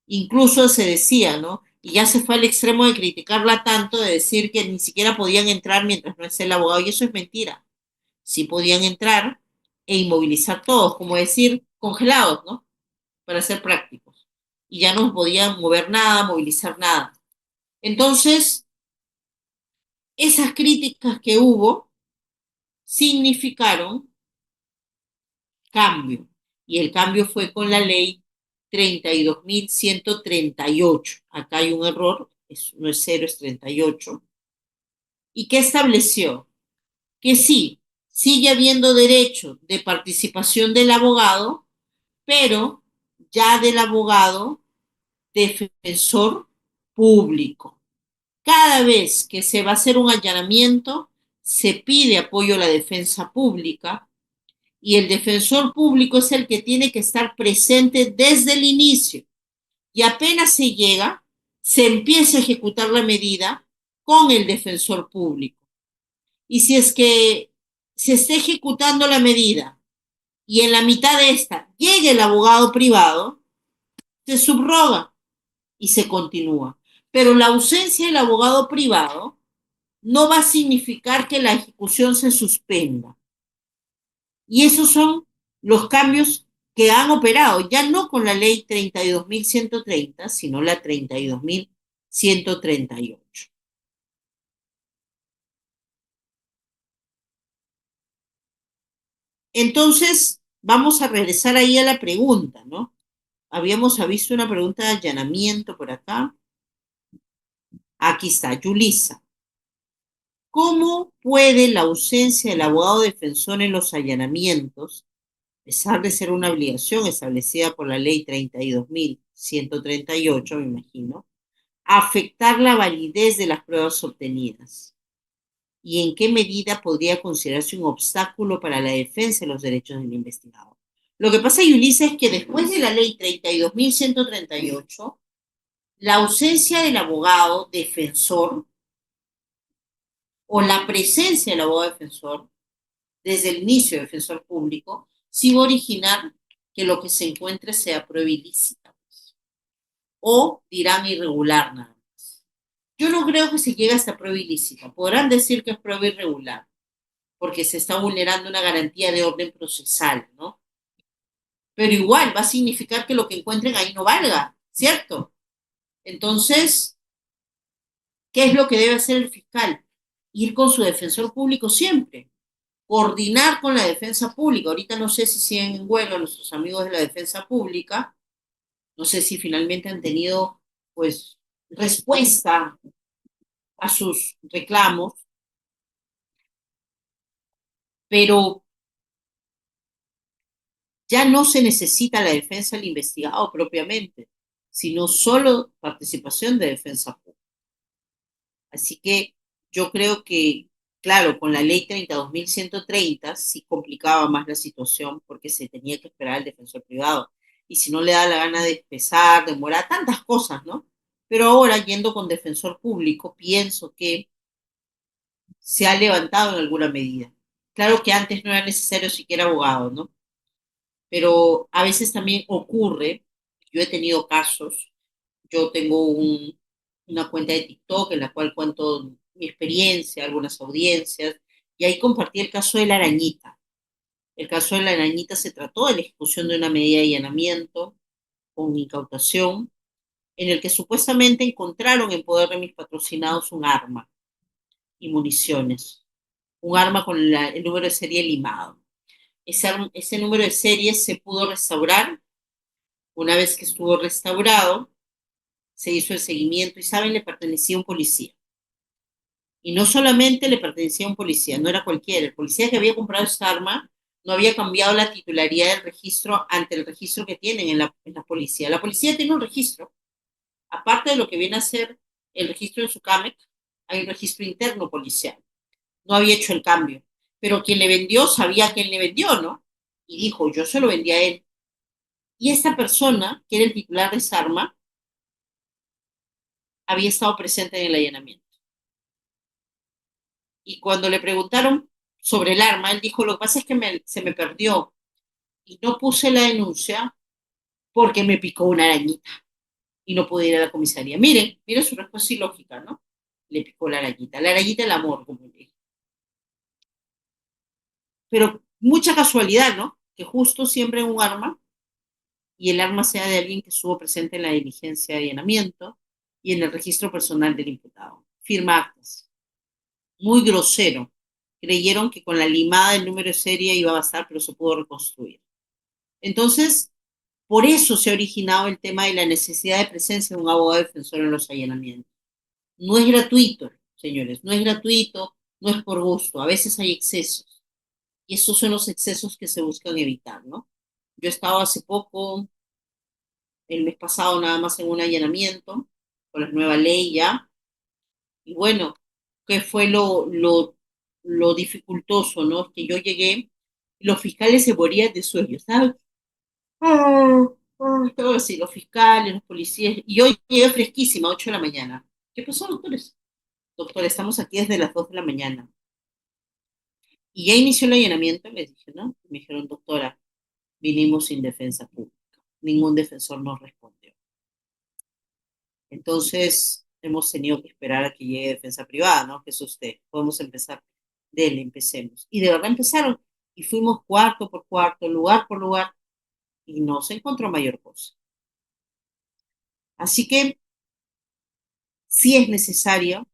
Incluso se decía, ¿no? Y ya se fue al extremo de criticarla tanto, de decir que ni siquiera podían entrar mientras no esté el abogado, y eso es mentira. Sí podían entrar e inmovilizar todos, como decir, congelados, ¿no? Para ser prácticos. Y ya no podían mover nada, movilizar nada. Entonces, esas críticas que hubo significaron cambio. Y el cambio fue con la ley 32.138. Acá hay un error, no es 0, es 38. ¿Y qué estableció? Que sí, sigue habiendo derecho de participación del abogado, pero ya del abogado defensor público. Cada vez que se va a hacer un allanamiento, se pide apoyo a la defensa pública y el defensor público es el que tiene que estar presente desde el inicio. Y apenas se llega, se empieza a ejecutar la medida con el defensor público. Y si es que se está ejecutando la medida y en la mitad de esta llega el abogado privado, se subroga y se continúa. Pero la ausencia del abogado privado no va a significar que la ejecución se suspenda. Y esos son los cambios que han operado, ya no con la ley 32.130, sino la 32.138. Entonces, vamos a regresar ahí a la pregunta, ¿no? Habíamos visto una pregunta de allanamiento por acá. Aquí está, Yulisa. ¿Cómo puede la ausencia del abogado defensor en los allanamientos, a pesar de ser una obligación establecida por la ley 32.138, me imagino, afectar la validez de las pruebas obtenidas? ¿Y en qué medida podría considerarse un obstáculo para la defensa de los derechos del investigado? Lo que pasa, Yulisa, es que después de la ley 32.138, la ausencia del abogado defensor o la presencia del abogado defensor desde el inicio del defensor público sí va a originar que lo que se encuentre sea prueba ilícita, pues, o dirán irregular nada más. Yo no creo que se llegue a esta prueba ilícita. Podrán decir que es prueba irregular, porque se está vulnerando una garantía de orden procesal, ¿no? Pero igual va a significar que lo que encuentren ahí no valga, ¿cierto? Entonces, ¿qué es lo que debe hacer el fiscal? Ir con su defensor público siempre, coordinar con la defensa pública. Ahorita no sé si siguen en huelga nuestros amigos de la defensa pública, no sé si finalmente han tenido, pues, respuesta a sus reclamos, pero ya no se necesita la defensa del investigado propiamente, sino solo participación de defensa pública. Así que yo creo que, claro, con la ley 32.130 sí complicaba más la situación porque se tenía que esperar al defensor privado. Y si no le da la gana de empezar, demorar, tantas cosas, ¿no? Pero ahora, yendo con defensor público, pienso que se ha levantado en alguna medida. Claro que antes no era necesario siquiera abogado, ¿no? Pero a veces también ocurre, yo he tenido casos, yo tengo una cuenta de TikTok en la cual cuento mi experiencia, algunas audiencias, y ahí compartí el caso de la arañita. El caso de la arañita se trató de la ejecución de una medida de allanamiento con incautación, en el que supuestamente encontraron en poder de mis patrocinados un arma y municiones, un arma con el número de serie limado. Ese número de serie se pudo restaurar. Una vez que estuvo restaurado, se hizo el seguimiento y, ¿saben? Le pertenecía a un policía. Y no solamente le pertenecía a un policía, no era cualquiera. El policía que había comprado esta arma no había cambiado la titularidad del registro ante el registro que tienen en la policía. La policía tiene un registro, aparte de lo que viene a ser el registro en su CAMEC, hay un registro interno policial. No había hecho el cambio. Pero quien le vendió sabía a quién le vendió, ¿no? Y dijo, yo se lo vendí a él. Y esta persona, que era el titular de esa arma, había estado presente en el allanamiento. Y cuando le preguntaron sobre el arma, él dijo, lo que pasa es que se me perdió y no puse la denuncia porque me picó una arañita y no pude ir a la comisaría. Miren su respuesta ilógica, ¿no? Le picó la arañita del amor, como le dije. Pero mucha casualidad, ¿no? Que justo siempre un arma y el arma sea de alguien que estuvo presente en la diligencia de allanamiento y en el registro personal del imputado. Firma actas. Muy grosero. Creyeron que con la limada del número de serie iba a bastar, pero se pudo reconstruir. Entonces, por eso se ha originado el tema de la necesidad de presencia de un abogado defensor en los allanamientos. No es gratuito, señores, no es gratuito, no es por gusto, a veces hay excesos. Y estos son los excesos que se buscan evitar, ¿no? Yo he estado hace poco, el mes pasado, nada más en un allanamiento, con la nueva ley ya, y bueno, ¿qué fue lo dificultoso, ¿no? Que yo llegué, y los fiscales se morían de sueño, ¿sabes? Todo así, los fiscales, los policías. Y yo llegué fresquísima, 8 de la mañana. ¿Qué pasó, doctores? Doctor, estamos aquí desde las 2 de la mañana. Y ya inició el allanamiento, les dije, ¿no? Me dijeron, doctora, vinimos sin defensa pública. Ningún defensor nos respondió. Entonces, hemos tenido que esperar a que llegue defensa privada, ¿no? Que es usted. Podemos empezar. Dele, empecemos. Y de verdad empezaron. Y fuimos cuarto por cuarto, lugar por lugar, y no se encontró mayor cosa. Así que sí es necesaria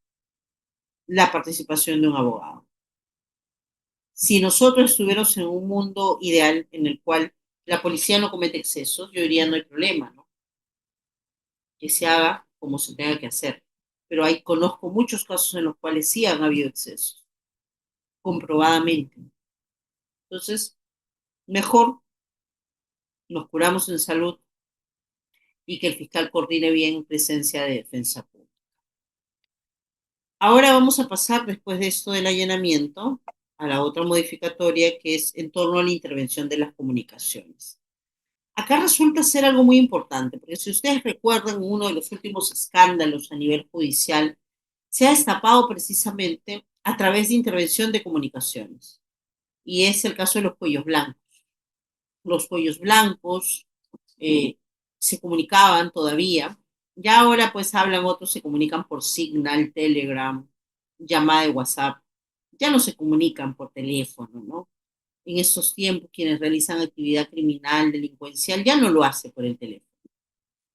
la participación de un abogado. Si nosotros estuviéramos en un mundo ideal en el cual la policía no comete excesos, yo diría no hay problema, ¿no? Que se haga como se tenga que hacer. Pero conozco muchos casos en los cuales sí han habido excesos, comprobadamente. Entonces, mejor nos curamos en salud y que el fiscal coordine bien presencia de defensa pública. Ahora vamos a pasar, después de esto del allanamiento, a la otra modificatoria que es en torno a la intervención de las comunicaciones. Acá resulta ser algo muy importante, porque si ustedes recuerdan uno de los últimos escándalos a nivel judicial, se ha destapado precisamente a través de intervención de comunicaciones. Y es el caso de los cuellos blancos. Los cuellos blancos eh, se comunicaban todavía. Ya ahora pues hablan otros, se comunican por Signal, Telegram, llamada de WhatsApp. Ya no se comunican por teléfono, ¿no? En estos tiempos quienes realizan actividad criminal, delincuencial, ya no lo hace por el teléfono.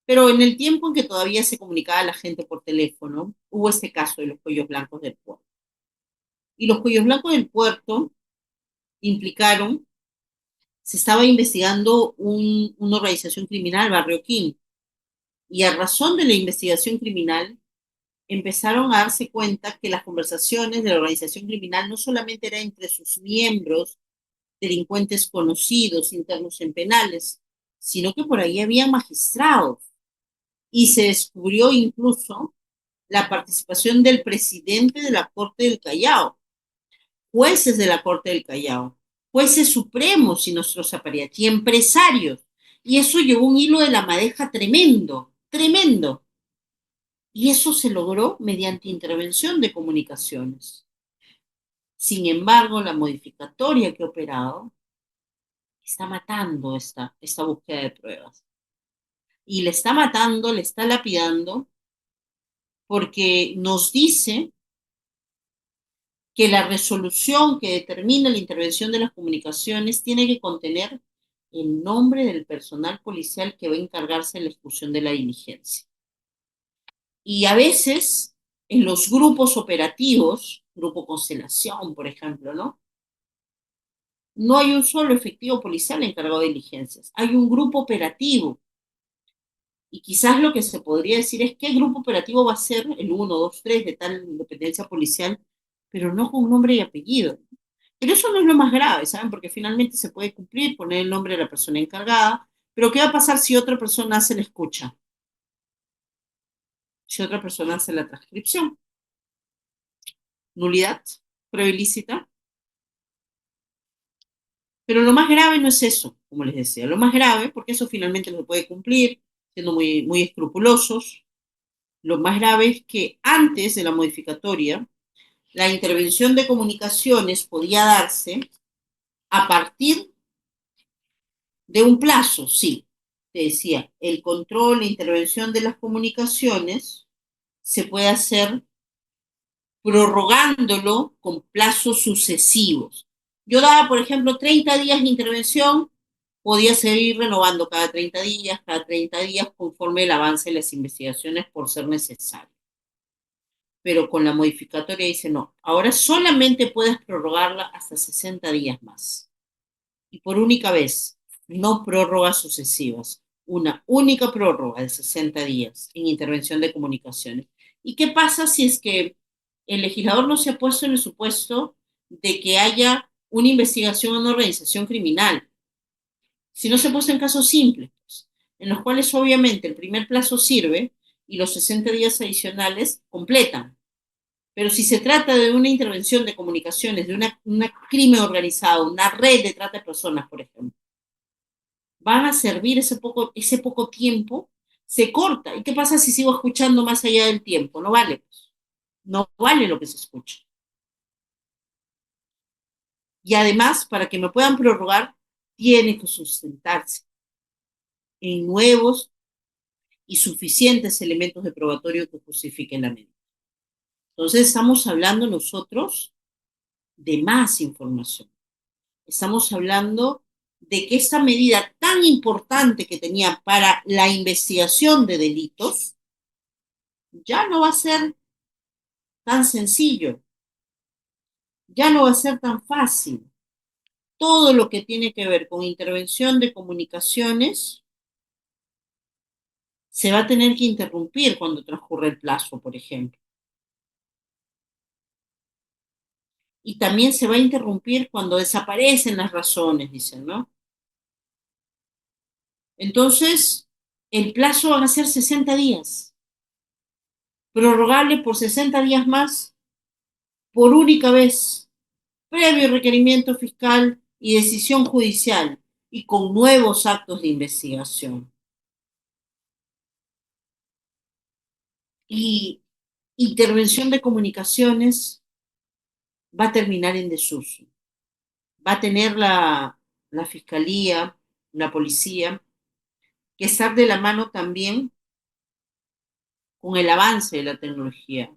Pero en el tiempo en que todavía se comunicaba la gente por teléfono, hubo este caso de los cuellos blancos del puerto. Y los cuellos blancos del puerto implicaron, se estaba investigando una organización criminal, Barrio King, y a razón de la investigación criminal, empezaron a darse cuenta que las conversaciones de la organización criminal no solamente eran entre sus miembros, delincuentes conocidos, internos en penales, sino que por ahí había magistrados. Y se descubrió incluso la participación del presidente de la Corte del Callao, jueces de la Corte del Callao, jueces supremos y nuestros apariachi, empresarios. Y eso llevó un hilo de la madeja tremendo, tremendo. Y eso se logró mediante intervención de comunicaciones. Sin embargo, la modificatoria que ha operado está matando esta búsqueda de pruebas. Y le está matando, le está lapidando, porque nos dice que la resolución que determina la intervención de las comunicaciones tiene que contener el nombre del personal policial que va a encargarse de la ejecución de la diligencia. Y a veces, en los grupos operativos, Grupo Constelación, por ejemplo, ¿no? No hay un solo efectivo policial encargado de diligencias, hay un grupo operativo Y quizás lo que se podría decir es qué grupo operativo va a ser el uno, 2, 3 de tal dependencia policial, pero no con nombre y apellido. Pero eso no es lo más grave, ¿saben? Porque finalmente se puede cumplir, poner el nombre de la persona encargada, pero ¿qué va a pasar si otra persona hace la escucha? Si otra persona hace la transcripción, nulidad, prueba ilícita. Pero lo más grave no es eso, como les decía. Lo más grave, porque eso finalmente no se puede cumplir, siendo muy, muy escrupulosos. Lo más grave es que antes de la modificatoria, la intervención de comunicaciones podía darse a partir de un plazo, sí. Te decía, el control, la intervención de las comunicaciones se puede hacer prorrogándolo con plazos sucesivos. Yo daba, por ejemplo, 30 días de intervención, podía seguir renovando cada 30 días, conforme el avance de las investigaciones por ser necesario. Pero con la modificatoria dice no, ahora solamente puedes prorrogarla hasta 60 días más. Y por única vez, no prórrogas sucesivas, una única prórroga de 60 días en intervención de comunicaciones. ¿Y qué pasa si es que el legislador no se ha puesto en el supuesto de que haya una investigación o una organización criminal? Si no se ha puesto en casos simples, pues, en los cuales obviamente el primer plazo sirve y los 60 días adicionales completan. Pero si se trata de una intervención de comunicaciones, de una crimen organizado, una red de trata de personas, por ejemplo, van a servir ese poco tiempo, se corta. ¿Y qué pasa si sigo escuchando más allá del tiempo? No vale, pues. No vale lo que se escucha. Y además, para que me puedan prorrogar, tiene que sustentarse en nuevos y suficientes elementos de probatorio que justifiquen la medida. Entonces, estamos hablando nosotros de más información. Estamos hablando de que esta medida tan importante que tenía para la investigación de delitos ya no va a ser tan sencillo, ya no va a ser tan fácil. Todo lo que tiene que ver con intervención de comunicaciones se va a tener que interrumpir cuando transcurre el plazo, por ejemplo. Y también se va a interrumpir cuando desaparecen las razones, dicen, ¿no? Entonces, el plazo van a ser 60 días, prorrogable por 60 días más, por única vez, previo requerimiento fiscal y decisión judicial, y con nuevos actos de investigación. Y intervención de comunicaciones va a terminar en desuso. Va a tener la fiscalía, la policía, que estar de la mano también con el avance de la tecnología.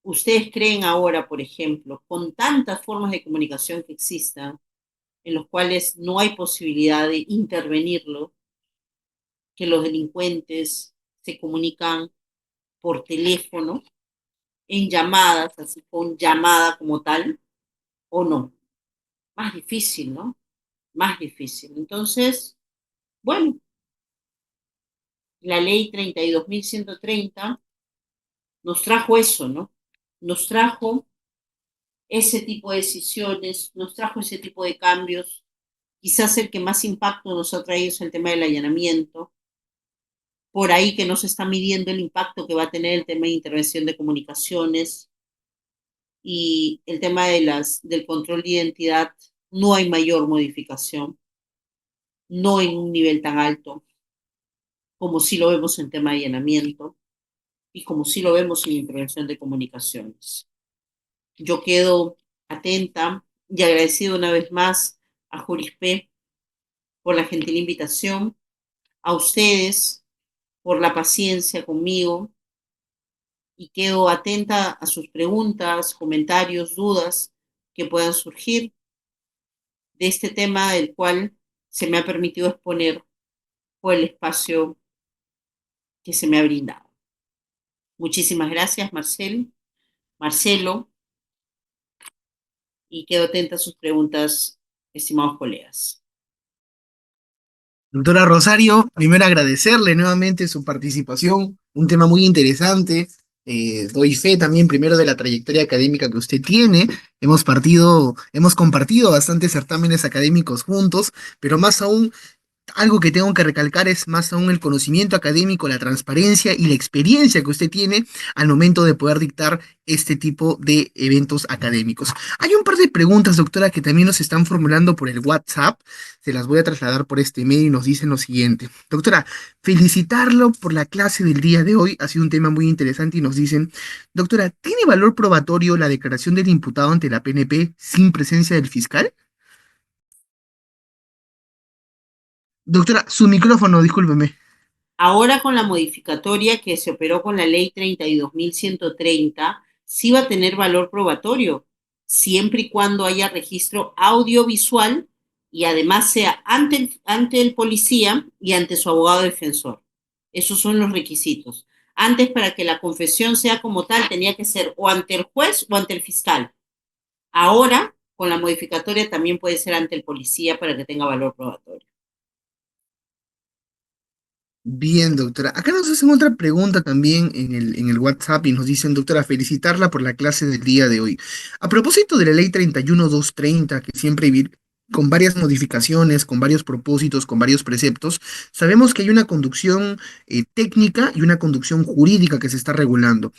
¿Ustedes creen ahora, por ejemplo, con tantas formas de comunicación que existan, en los cuales no hay posibilidad de intervenirlo, que los delincuentes se comunican por teléfono, en llamadas, así con llamada como tal, o no? Más difícil, ¿no? Más difícil. Entonces, bueno, la ley 32.130 nos trajo eso, ¿no? Nos trajo ese tipo de decisiones, nos trajo ese tipo de cambios. Quizás el que más impacto nos ha traído es el tema del allanamiento. Por ahí que no se está midiendo el impacto que va a tener el tema de intervención de comunicaciones y el tema del control de identidad. No hay mayor modificación, no en un nivel tan alto como si lo vemos en tema de allanamiento y como si lo vemos en intervención de comunicaciones. Yo quedo atenta y agradecido una vez más a Jurispe por la gentil invitación, a ustedes por la paciencia conmigo y quedo atenta a sus preguntas, comentarios, dudas que puedan surgir de este tema del cual se me ha permitido exponer por el espacio que se me ha brindado. Muchísimas gracias, Marcelo, y quedo atenta a sus preguntas, estimados colegas. Doctora Rosario, primero agradecerle nuevamente su participación, un tema muy interesante. Doy fe también primero de la trayectoria académica que usted tiene. Hemos compartido bastantes certámenes académicos juntos, pero más aún algo que tengo que recalcar es más aún el conocimiento académico, la transparencia y la experiencia que usted tiene al momento de poder dictar este tipo de eventos académicos. Hay un par de preguntas, doctora, que también nos están formulando por el WhatsApp. Se las voy a trasladar por este mail y nos dicen lo siguiente. Doctora, felicitarlo por la clase del día de hoy. Ha sido un tema muy interesante y nos dicen, doctora, ¿tiene valor probatorio la declaración del imputado ante la PNP sin presencia del fiscal? Doctora, su micrófono, discúlpeme. Ahora con la modificatoria que se operó con la ley 32.130, sí va a tener valor probatorio, siempre y cuando haya registro audiovisual y además sea ante el policía y ante su abogado defensor. Esos son los requisitos. Antes, para que la confesión sea como tal, tenía que ser o ante el juez o ante el fiscal. Ahora, con la modificatoria, también puede ser ante el policía para que tenga valor probatorio. Bien, doctora. Acá nos hacen otra pregunta también en el WhatsApp y nos dicen, doctora, felicitarla por la clase del día de hoy. A propósito de la ley 31230, que siempre con varias modificaciones, con varios propósitos, con varios preceptos, sabemos que hay una conducción técnica y una conducción jurídica que se está regulando.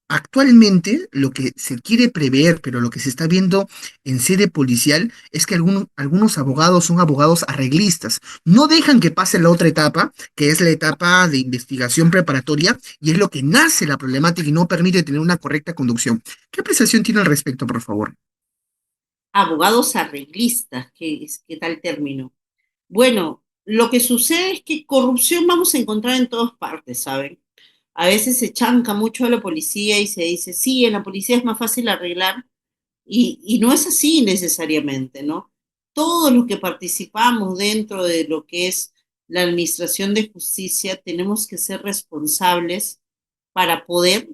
Actualmente, lo que se quiere prever, pero lo que se está viendo en sede policial, es que algunos abogados son abogados arreglistas. No dejan que pase la otra etapa, que es la etapa de investigación preparatoria, y es lo que nace la problemática y no permite tener una correcta conducción. ¿Qué apreciación tiene al respecto, por favor? Abogados arreglistas, ¿qué tal término? Bueno, lo que sucede es que corrupción vamos a encontrar en todas partes, ¿saben? A veces se chanca mucho a la policía y se dice, sí, en la policía es más fácil arreglar, y no es así necesariamente, ¿no? Todos los que participamos dentro de lo que es la administración de justicia tenemos que ser responsables para poder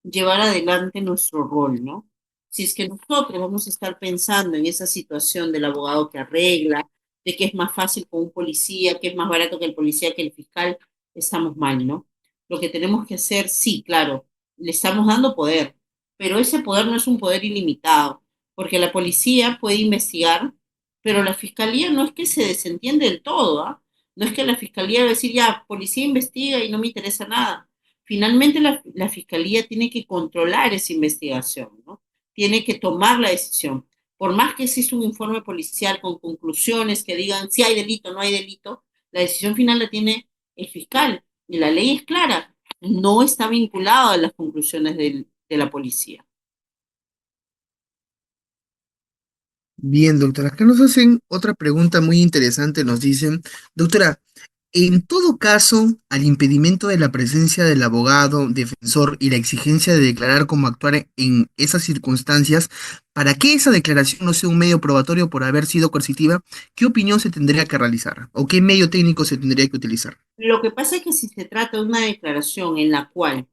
llevar adelante nuestro rol, ¿no? Si es que nosotros vamos a estar pensando en esa situación del abogado que arregla, de que es más fácil con un policía, que es más barato que el policía, que el fiscal, estamos mal, ¿no? Lo que tenemos que hacer, sí, claro, le estamos dando poder, pero ese poder no es un poder ilimitado, porque la policía puede investigar, pero la fiscalía no es que se desentiende del todo, ¿ah? No es que la fiscalía va a decir, ya, policía investiga y no me interesa nada. Finalmente la fiscalía tiene que controlar esa investigación, ¿no? Tiene que tomar la decisión. Por más que exista un informe policial con conclusiones que digan si hay delito o no hay delito, la decisión final la tiene el fiscal. Y la ley es clara, no está vinculada a las conclusiones de la policía. Bien, doctora. Acá nos hacen otra pregunta muy interesante. Nos dicen, doctora, en todo caso, al impedimento de la presencia del abogado, defensor y la exigencia de declarar cómo actuar en esas circunstancias, para que esa declaración no sea un medio probatorio por haber sido coercitiva, ¿qué opinión se tendría que realizar? ¿O qué medio técnico se tendría que utilizar? Lo que pasa es que si se trata de una declaración en la cual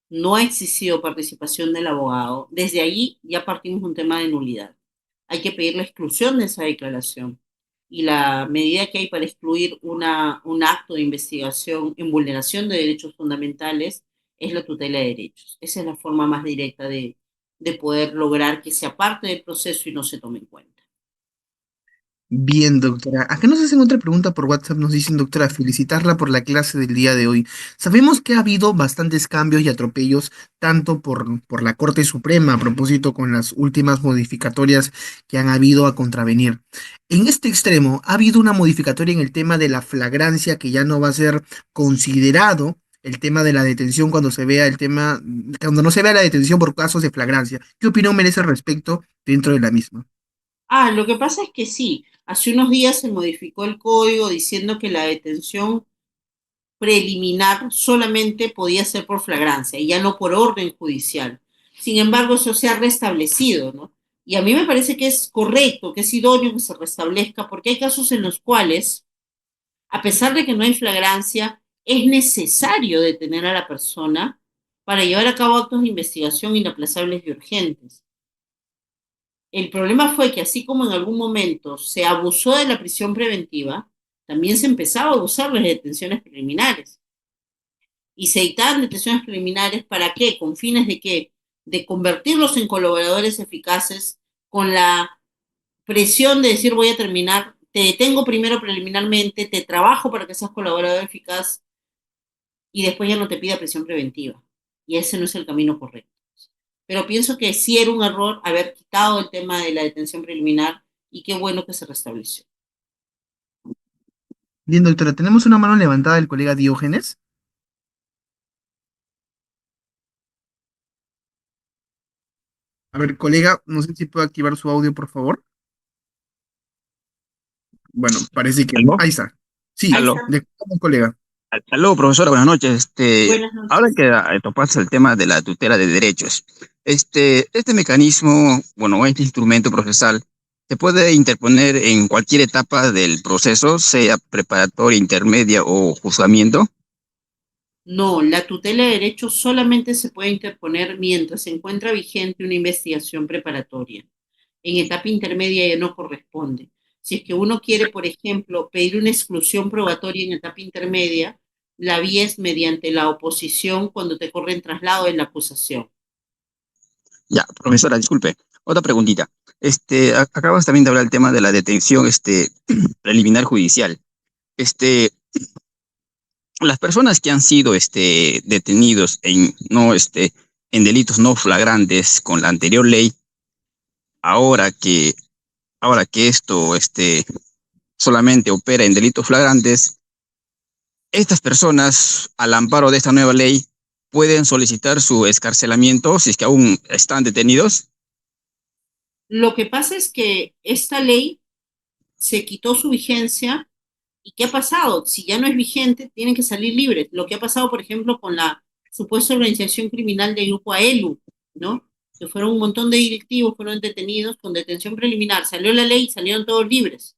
no ha existido participación del abogado, desde allí ya partimos de un tema de nulidad. Hay que pedir la exclusión de esa declaración. Y la medida que hay para excluir un acto de investigación en vulneración de derechos fundamentales es la tutela de derechos. Esa es la forma más directa de poder lograr que se aparte del proceso y no se tome en cuenta. Bien, doctora. Acá nos hacen otra pregunta por WhatsApp. Nos dicen, doctora, felicitarla por la clase del día de hoy. Sabemos que ha habido bastantes cambios y atropellos, tanto por la Corte Suprema, a propósito con las últimas modificatorias que han habido a contravenir. En este extremo, ha habido una modificatoria en el tema de la flagrancia, que ya no va a ser considerado el tema de la detención cuando se vea el tema, cuando no se vea la detención por casos de flagrancia. ¿Qué opinión merece al respecto dentro de la misma? Ah, lo que pasa es que sí, hace unos días se modificó el código diciendo que la detención preliminar solamente podía ser por flagrancia y ya no por orden judicial. Sin embargo, eso se ha restablecido, ¿no? Y a mí me parece que es correcto, que es idóneo que se restablezca, porque hay casos en los cuales, a pesar de que no hay flagrancia, es necesario detener a la persona para llevar a cabo actos de investigación inaplazables y urgentes. El problema fue que así como en algún momento se abusó de la prisión preventiva, también se empezaba a usar las detenciones preliminares. Y se dictaban detenciones preliminares ¿para qué? ¿Con fines de qué? De convertirlos en colaboradores eficaces con la presión de decir voy a terminar, te detengo primero preliminarmente, te trabajo para que seas colaborador eficaz y después ya no te pida prisión preventiva. Y ese no es el camino correcto. Pero pienso que sí era un error haber quitado el tema de la detención preliminar y qué bueno que se restableció. Bien, doctora, tenemos una mano levantada del colega Diógenes. A ver, colega, no sé si puedo activar su audio, por favor. Bueno, parece que no. ¿Aló? Ahí está. Sí, Ahí ¿Aló? está. le escuchamos, colega. Aló, profesora, buenas noches. Buenas Ahora noches. que topaste el tema de la tutela de derechos, este mecanismo, bueno, este instrumento procesal, se puede interponer en cualquier etapa del proceso, sea preparatoria, intermedia o juzgamiento. No, la tutela de derechos solamente se puede interponer mientras se encuentra vigente una investigación preparatoria. En etapa intermedia ya no corresponde. Si es que uno quiere, por ejemplo, pedir una exclusión probatoria en etapa intermedia, la vía es mediante la oposición cuando te corren traslado de la acusación. Ya, profesora, disculpe. Otra preguntita. Acabas también de hablar del tema de la detención, preliminar judicial. Este, las personas que han sido detenidos en delitos no flagrantes con la anterior ley, ahora que, ahora que esto solamente opera en delitos flagrantes, estas personas, al amparo de esta nueva ley, pueden solicitar su escarcelamiento si es que aún están detenidos. Lo que pasa es que esta ley se quitó su vigencia. ¿Y qué ha pasado? Si ya no es vigente, tienen que salir libres. Lo que ha pasado, por ejemplo, con la supuesta organización criminal del grupo AELU, ¿no? Que fueron un montón de directivos, fueron detenidos con detención preliminar. Salió la ley y salieron todos libres.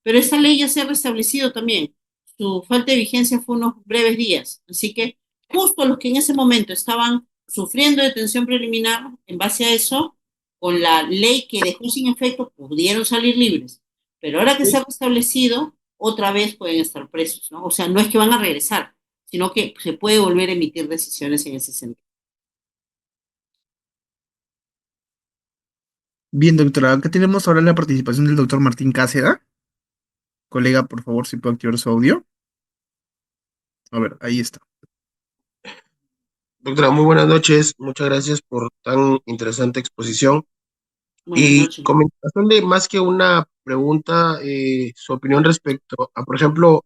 Pero esta ley ya se ha restablecido también. Su falta de vigencia fue unos breves días. Así que justo los que en ese momento estaban sufriendo detención preliminar, en base a eso, con la ley que dejó sin efecto, pudieron salir libres. Pero ahora que se ha restablecido, otra vez pueden estar presos, ¿no? O sea, no es que van a regresar, sino que se puede volver a emitir decisiones en ese sentido. Bien, doctora, acá tenemos ahora la participación del doctor Martín Cáceda. Colega, por favor, si puede activar su audio. A ver, ahí está. Doctora, muy buenas noches. Muchas gracias por tan interesante exposición. Buenas Y noches. hacerle más que una pregunta, su opinión respecto a, por ejemplo,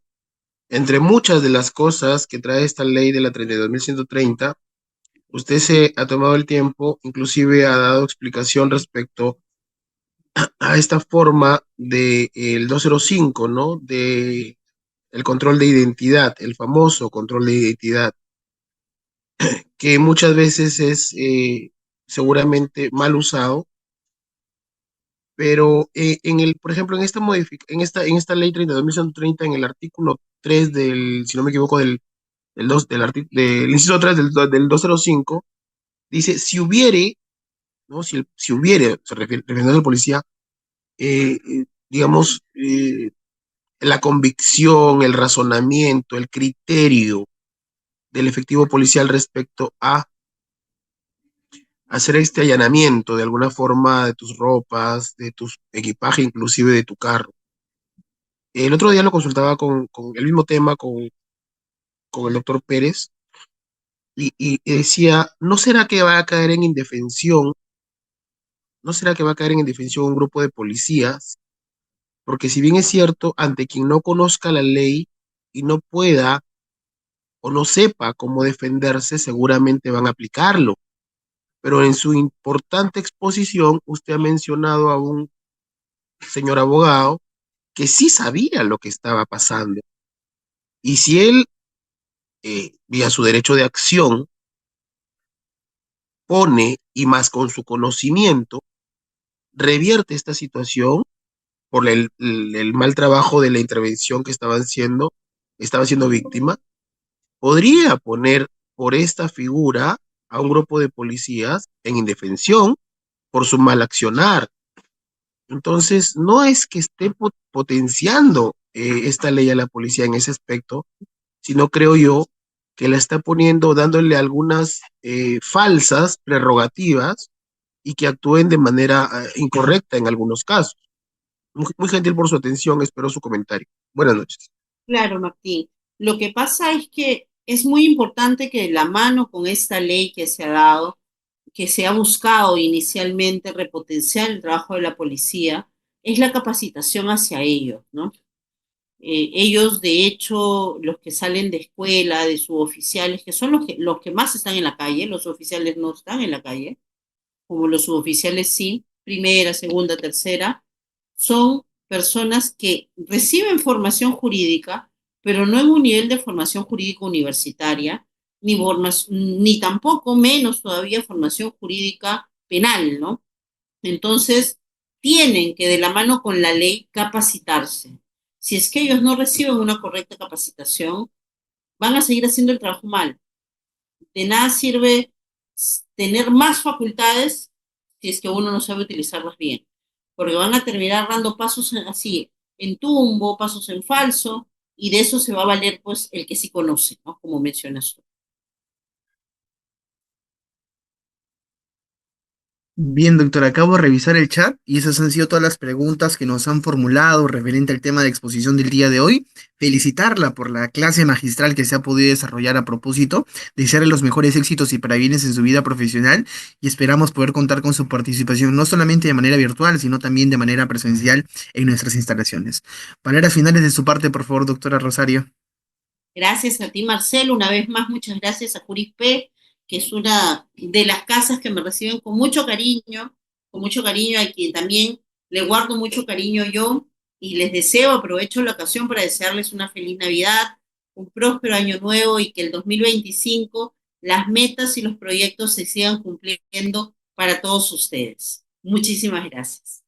entre muchas de las cosas que trae esta ley de la 32.130, usted se ha tomado el tiempo, inclusive ha dado explicación respecto a esta forma de el 205, ¿no? De el control de identidad, el famoso control de identidad, que muchas veces es seguramente mal usado, pero por ejemplo, en esta ley 32.130, en el artículo 3 del, si no me equivoco, del 2, del inciso 3 del 205, dice, si hubiere, ¿no? Si hubiere, refiriéndose al policía, digamos, la convicción, el razonamiento, el criterio del efectivo policial respecto a hacer este allanamiento de alguna forma de tus ropas, de tu equipaje, inclusive de tu carro. El otro día lo consultaba con el mismo tema con el doctor Pérez y decía, ¿no será que va a caer en indefensión? ¿No será que va a caer en indefensión un grupo de policías? Porque si bien es cierto, ante quien no conozca la ley y no pueda o no sepa cómo defenderse, seguramente van a aplicarlo. Pero en su importante exposición, usted ha mencionado a un señor abogado que sí sabía lo que estaba pasando. Y si él, vía su derecho de acción, pone y más con su conocimiento, revierte esta situación por el mal trabajo de la intervención que estaba siendo víctima, podría poner por esta figura a un grupo de policías en indefensión por su mal accionar. Entonces, no es que esté potenciando esta ley a la policía en ese aspecto, sino creo yo que la está poniendo, dándole algunas falsas prerrogativas y que actúen de manera incorrecta en algunos casos. Muy gentil por su atención, espero su comentario. Buenas noches. Claro, Martín. Lo que pasa es que es muy importante que de la mano con esta ley que se ha dado, que se ha buscado inicialmente repotenciar el trabajo de la policía, es la capacitación hacia ellos, ¿no? Ellos, de hecho, los que salen de escuela, de suboficiales, que son los que más están en la calle, los oficiales no están en la calle, como los suboficiales sí, primera, segunda, tercera, son personas que reciben formación jurídica, pero no en un nivel de formación jurídica universitaria, ni tampoco menos todavía formación jurídica penal, ¿no? Entonces, tienen que de la mano con la ley capacitarse. Si es que ellos no reciben una correcta capacitación, van a seguir haciendo el trabajo mal. De nada sirve tener más facultades si es que uno no sabe utilizarlas bien, porque van a terminar dando pasos así, en tumbo, pasos en falso, y de eso se va a valer pues el que sí conoce, ¿no? Como mencionas tú. Bien, doctor, acabo de revisar el chat y esas han sido todas las preguntas que nos han formulado referente al tema de exposición del día de hoy. Felicitarla por la clase magistral que se ha podido desarrollar a propósito, desearle los mejores éxitos y parabienes en su vida profesional y esperamos poder contar con su participación no solamente de manera virtual, sino también de manera presencial en nuestras instalaciones. Palabras finales de su parte, por favor, doctora Rosario. Gracias a ti, Marcelo. Una vez más, muchas gracias a Jurispe, que es una de las casas que me reciben con mucho cariño, a quien también le guardo mucho cariño yo, y les deseo, aprovecho la ocasión para desearles una feliz Navidad, un próspero año nuevo y que el 2025 las metas y los proyectos se sigan cumpliendo para todos ustedes. Muchísimas gracias.